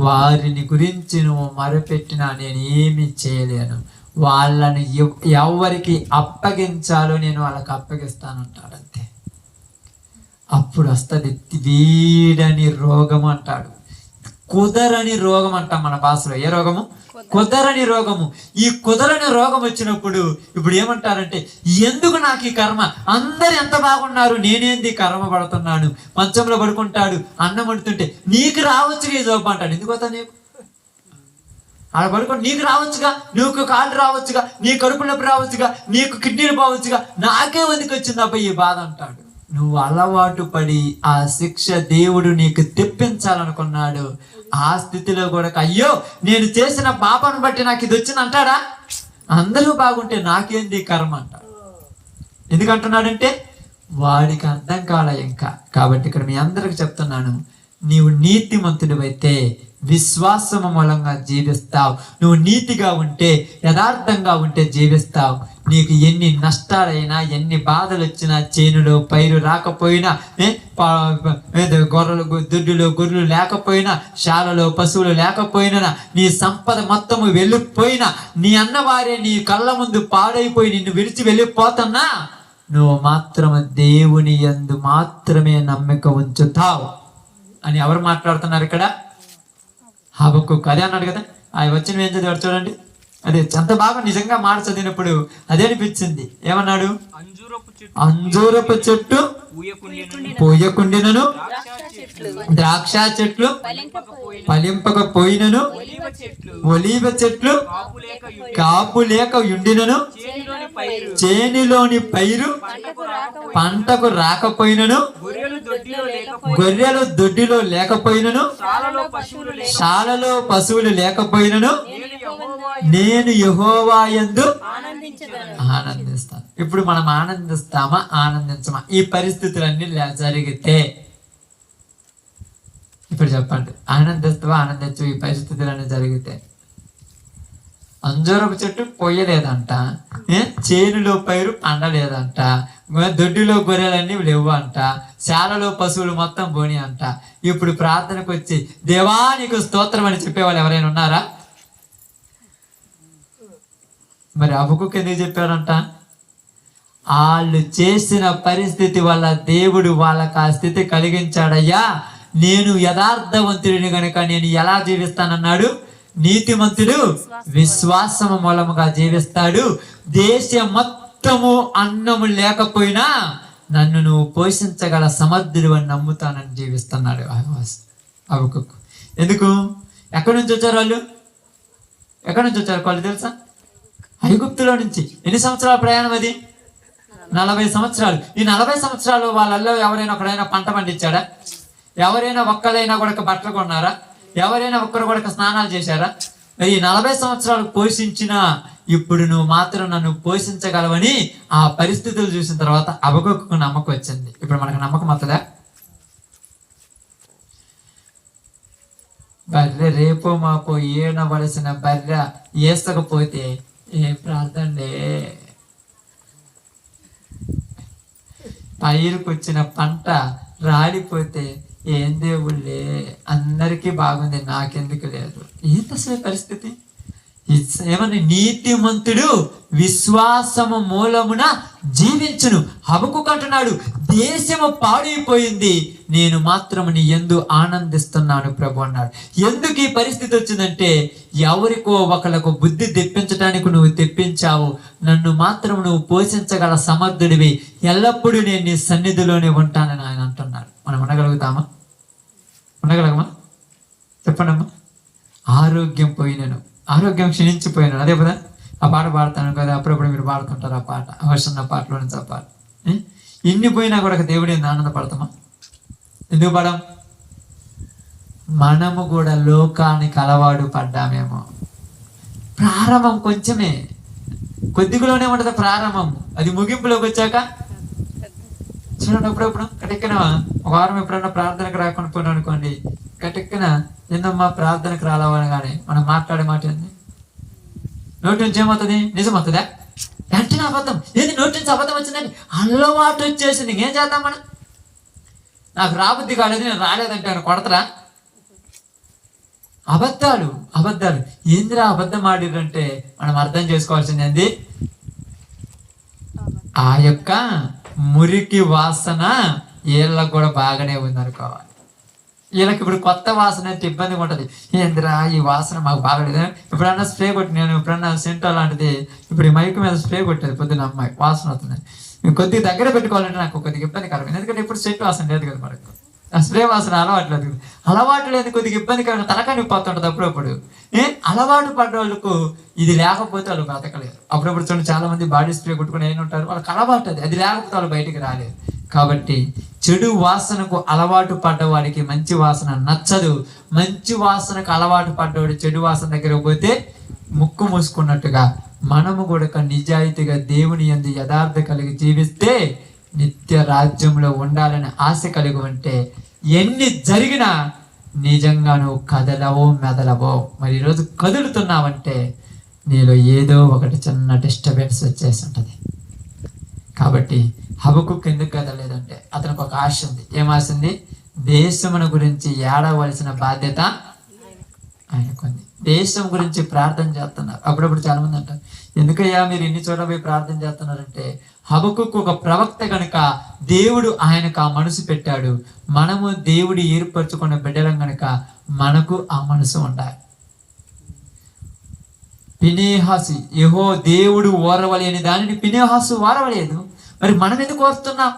Speaker 3: వారిని గురించి నువ్వు మరపెట్టినా నేను ఏమి చేయలేను. వాళ్ళని ఎవరికి అప్పగించాలో నేను వాళ్ళకి అప్పగిస్తానంటాడు. అంతే.
Speaker 2: అప్పుడు వస్తుంది వీడని రోగము అంటాడు. కుదరని రోగం అంటాం మన భాషలో. ఏ రోగము? కుదరని రోగము. ఈ కుదరని రోగం వచ్చినప్పుడు ఇప్పుడు ఏమంటారంటే, ఎందుకు నాకు ఈ కర్మ? అందరు ఎంత బాగున్నారు, నేనేంది కర్మ పడుతున్నాను? మంచంలో పడుకుంటాడు, అన్నం వండుతుంటే నీకు రావచ్చుగా ఈ జబ్బు అంటాడు. ఎందుకు వస్తా నీకు? ఆడ పడుకో, నీకు రావచ్చుగా, నీకు కాళ్ళు రావచ్చుగా, నీ కడుపు నొప్పి రావచ్చుగా, నీకు కిడ్నీలు పోవచ్చుగా, నాకే ఎందుకు వచ్చింది అబ్బాయి ఈ బాధ అంటాడు. నువ్వు అలవాటు పడి ఆ శిక్ష దేవుడు నీకు తెప్పించాలనుకున్నాడు. ఆ స్థితిలో కూడా అయ్యో నేను చేసిన పాపను బట్టి నాకు ఇది వచ్చింది అంటాడా? అందరూ బాగుంటే నాకేంది కర్మ అంటాడు. ఎందుకంటున్నాడంటే వాడికి అర్థం కాల ఇంకా. కాబట్టి ఇక్కడ మీ అందరికి చెప్తున్నాను, నీవు నీతిమంతుడివైతే విశ్వాసము మూలంగా జీవిస్తావు. నువ్వు నీతిగా ఉంటే, యథార్థంగా ఉంటే జీవిస్తావు. నీకు ఎన్ని నష్టాలైనా, ఎన్ని బాధలు వచ్చినా, చేనులో పైరు రాకపోయినా, దొడ్డులో గొర్రెలు లేకపోయినా, శాలలో పశువులు లేకపోయినా, నీ సంపద మొత్తము వెళ్ళిపోయినా, నీ అన్నవారే నీ కళ్ళ ముందు పాడైపోయి నిన్ను విడిచి వెళ్ళిపోతున్నా, నువ్వు మాత్రమే దేవుని యందు మాత్రమే నమ్మిక ఉంచుతావు అని ఎవరు మాట్లాడుతున్నారు ఇక్కడ? హబక్కూకు అదే అన్నాడు కదా. ఆయన వచ్చిన ఏం చదివాడు చూడండి. అదే ఎంత బాగా నిజంగా మాట చదివినప్పుడు అదే అనిపించింది. ఏమన్నాడు? అంజూరపు చెట్టు పూయకుండినను, ద్రాక్ష చెట్లు ఫలింపకపోయినను, ఒలీవ చెట్లు కాపు లేక ఉండినను, చేనిలోని పైరు పంటకు రాకపోయినను, గొర్రెలు దొడ్డిలో లేకపోయినను, శాలలో పశువులు లేకపోయినను, నేను యెహోవా యందు ఆనందిస్తాను. ఇప్పుడు మనం ఆనందిస్తామా, ఆనందించమా? ఈ పరిస్థితులన్నీ జరిగితే ఇప్పుడు చెప్పండి, ఆనందిస్తావా, ఆనందించు? ఈ పరిస్థితులన్నీ జరిగితే అంజూరపు చెట్టు పొయ్యలేదంట, చేనులో పైరు పండలేదంట, దొడ్డిలో గొర్రెలన్నీ లేవు అంట, శాలలో పశువులు మొత్తం పోని అంట. ఇప్పుడు ప్రార్థనకు వచ్చి దేవా నీకు స్తోత్రం అని చెప్పేవాళ్ళు ఎవరైనా ఉన్నారా? మరి హబక్కూకు ఎందుకు చెప్పాడంట? వాళ్ళు చేసిన పరిస్థితి వల్ల దేవుడు వాళ్ళకి ఆ స్థితి కలిగించాడయ్యా. నేను యథార్థవంతుడిని గనుక నేను ఎలా జీవిస్తానన్నాడు? నీతిమంతుడు విశ్వాసము మూలముగా జీవిస్తాడు. దేశం మొత్తము అన్నము లేకపోయినా నన్ను నువ్వు పోషించగల సమర్థుడు అని నమ్ముతానని జీవిస్తున్నాడు హబక్కూకు. ఎందుకు? ఎక్కడి నుంచి వచ్చారు వాళ్ళు? ఎక్కడి నుంచి వచ్చారు వాళ్ళు తెలుసా? ఐగుప్తులో నుంచి. ఎన్ని సంవత్సరాల ప్రయాణం అది? 40 సంవత్సరాలు. ఈ 40 సంవత్సరాలు వాళ్ళల్లో ఎవరైనా ఒకడైనా పంట పండించాడా? ఎవరైనా ఒక్కరైనా కూడా బట్టలు కొన్నారా? ఎవరైనా ఒక్కరు కూడా స్నానాలు చేశారా? ఈ 40 సంవత్సరాలు పోషించిన ఇప్పుడు నువ్వు మాత్రం నన్ను పోషించగలవని ఆ పరిస్థితులు చూసిన తర్వాత హబక్కూకు నమ్మకం వచ్చింది. ఇప్పుడు మనకు నమ్మకం వస్తుందా? బర్రె రేపో మాపో ఏనవలసిన బర్రె వేసకపోతే ఏం ప్రార్థనే? పైరుకు వచ్చిన పంట రాలిపోతే ఏం దేవుళ్ళే, అందరికీ బాగుంది నాకెందుకు లేదు? ఏంటి అసలు పరిస్థితి? ఏమని? నీతిమంతుడు విశ్వాసము మూలమున జీవించును. హబక్కూకు అంటున్నాడు, దేశము పాడైపోయింది, నేను మాత్రం నీ యందు ఆనందిస్తున్నాను ప్రభు అన్నాడు. ఎందుకు ఈ పరిస్థితి వచ్చిందంటే ఎవరికో ఒకళ్ళకు బుద్ధి తెప్పించడానికి నువ్వు తెప్పించావు, నన్ను మాత్రం నువ్వు పోషించగల సమర్థుడివి, ఎల్లప్పుడూ నేను నీ సన్నిధిలోనే ఉంటానని ఆయన అంటున్నాడు. మనం ఉండగలుగుతామా? ఉండగలగమా? చెప్పండమ్మా. ఆరోగ్యం పోయినను, ఆరోగ్యం క్షీణించిపోయినాను. అదే కదా ఆ పాట పాడతాను కదా, అప్పుడప్పుడు మీరు పాడుతుంటారు ఆ పాట, అవసరం పాటలో నుంచి ఆ పాట. ఇన్ని పోయినా కూడా దేవుడు ఏంది ఆనందపడతామా? ఎందుకు పడం? మనము కూడా లోకానికి అలవాటు పడ్డామేమో. ప్రారంభం కొంచెమే, కొద్దిగానే ఉంటుంది ప్రారంభం. అది ముగింపులోకి వచ్చాక చూడండి, అప్పుడప్పుడు కటెక్కిన ఒక వారం ఎప్పుడన్నా ప్రార్థనకు రాకుండా పోయినా అనుకోండి, కటెక్కిన ఏందమ్మా ప్రార్థనకు రాలేవని కానీ మనం మాట్లాడే మాట ఏంది? నోటి నుంచి ఏమవుతుంది? నిజం అవుతుందా? వెంటనే అబద్ధం. ఏది నోటి నుంచి అబద్ధం వచ్చిందని అలవాటు వచ్చేసింది. ఏం చేద్దాం మనం? నాకు రాబుద్ధి కాలేదు, నేను రాలేదంటే ఆయన కొడతరా? అబద్ధాలు అబద్ధాలు. ఏందిరా అబద్ధం ఆడిరంటే మనం అర్థం చేసుకోవాల్సింది ఏంది? ఆ యొక్క మురికి వాసన వీళ్ళకి కూడా బాగానే ఉంది అనుకోవాలి. వీళ్ళకి ఇప్పుడు కొత్త వాసన అయితే ఇబ్బందిగా ఉంటుంది. ఏందిరా ఈ వాసన మాకు బాగలేదు. ఎప్పుడన్నా స్ప్రే కొట్టి, నేను ఎప్పుడన్నా సెంటో లాంటిది ఇప్పుడు ఈ మైక్ మీద స్ప్రే కొట్టేది పొద్దున్న అమ్మాయి వాసన అవుతుంది. కొద్దిగా దగ్గర పెట్టుకోవాలంటే నాకు కొద్దిగా ఇబ్బందికరమైంది, ఎందుకంటే ఇప్పుడు సెంటు వాసన లేదు కదా మనకు, ఆ స్ప్రే వాసన అలవాటు లేదు, కొద్దిగా ఇబ్బందికరంగా తలకాని పోతుంటుంది అప్పుడప్పుడు. అలవాటు పడ్డ వాళ్ళకు ఇది లేకపోతే వాళ్ళు బ్రతకలేరు. అప్పుడప్పుడు చూడండి చాలా మంది బాడీ స్ప్రే కొట్టుకుని ఏమి ఉంటారు, వాళ్ళకి అలవాటు అది లేకపోతే వాళ్ళు బయటికి రాలేరు. కాబట్టి చెడు వాసనకు అలవాటు పడ్డవాడికి మంచి వాసన నచ్చదు. మంచి వాసనకు అలవాటు పడ్డవాడు చెడు వాసన దగ్గరకు పోతే ముక్కు మూసుకున్నట్టుగా మనము కూడా నిజాయితీగా దేవుని యందు యథార్థ కలిగి జీవిస్తే నిత్య రాజ్యంలో ఉండాలని ఆశ కలిగి ఉంటే ఎన్ని జరిగినా నిజంగా నువ్వు కదలవో మెదలవో. మరి ఈరోజు కదులుతున్నావంటే నీలో ఏదో ఒకటి చిన్న డిస్టర్బెన్స్ వచ్చేసి ఉంటుంది. కాబట్టి హబక్కుకు ఎందుకు కదలేదంటే అతనికి ఒక ఆశ ఉంది. ఏం ఆశ ఉంది? దేశమును గురించి ఏడవలసిన బాధ్యత ఆయనకుంది. దేశం గురించి ప్రార్థన చేస్తున్నారు. అప్పుడప్పుడు చాలా మంది అంటారు, ఎందుకయ్యా మీరు ఇన్ని చోట్ల పోయి ప్రార్థన చేస్తున్నారంటే, హబక్కుకు ఒక ప్రవక్త కనుక దేవుడు ఆయనకు ఆ మనసు పెట్టాడు. మనము దేవుడు ఏర్పరచుకున్న బిడ్డలం కనుక మనకు ఆ మనసు ఉండాలి. ఫినెహాసు యెహో దేవుడు ఓర్వలేని దానిని ఫినెహాసు ఓర్వలేదు. మరి మనం ఎందుకు కోరుతున్నాం?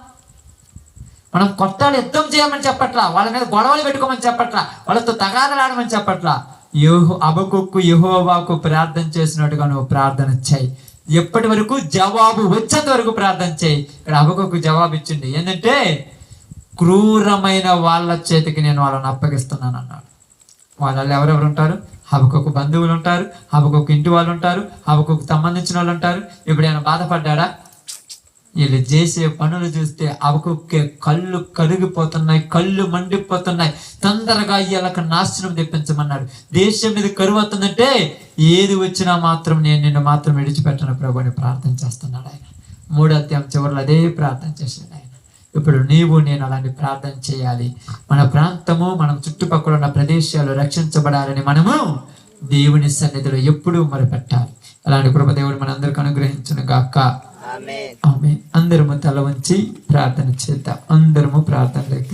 Speaker 2: మనం కొట్టాలి, యుద్ధం చేయమని చెప్పట్లా, వాళ్ళ మీద గొడవలు పెట్టుకోమని చెప్పట్లా, వాళ్ళతో తగాదలాడమని చెప్పట్లా. హబక్కుకు యెహోవాకు ప్రార్థన చేసినట్టుగా నువ్వు ప్రార్థన చేయి. ఎప్పటి వరకు? జవాబు వచ్చేంత వరకు ప్రార్థన చేయి. ఇక్కడ హబక్కుకు జవాబు ఇచ్చింది ఏంటంటే, క్రూరమైన వాళ్ళ చేతికి నేను వాళ్ళని అప్పగిస్తున్నాను అన్నాడు. వాళ్ళల్లో ఎవరెవరు ఉంటారు? హబక్కుకు బంధువులు ఉంటారు, హబక్కుకు ఇంటి వాళ్ళు ఉంటారు, హబక్కుకు సంబంధించిన వాళ్ళు ఉంటారు. ఇప్పుడు ఆయన బాధపడ్డా? వీళ్ళు చేసే పనులు చూస్తే హబక్కుకే కళ్ళు కరిగిపోతున్నాయి, కళ్ళు మండిపోతున్నాయి. తొందరగా వీళ్ళకి నాశనం తెప్పించమన్నాడు. దేశం మీద కరువు అవుతుందంటే ఏది వచ్చినా మాత్రం నేను నిన్ను మాత్రం విడిచిపెట్టను ప్రభు అని ప్రార్థన చేస్తున్నాడు ఆయన. 3వ అధ్యాయం చివరిలో అదే ప్రార్థన చేశాడు ఆయన. ఇప్పుడు నీవు నేను అలాంటి ప్రార్థన చేయాలి. మన ప్రాంతము, మనం చుట్టుపక్కల ఉన్న ప్రదేశాలు రక్షించబడాలని మనము దేవుని సన్నిధిలో ఎప్పుడూ మొరపెట్టాలి. అలాంటి కృప దేవుడు మనందరికీ అనుగ్రహించును గాక. ఆమేన్. అందరము తల వంచి ప్రార్థన చేద్దాం. అందరము ప్రార్థనలోకి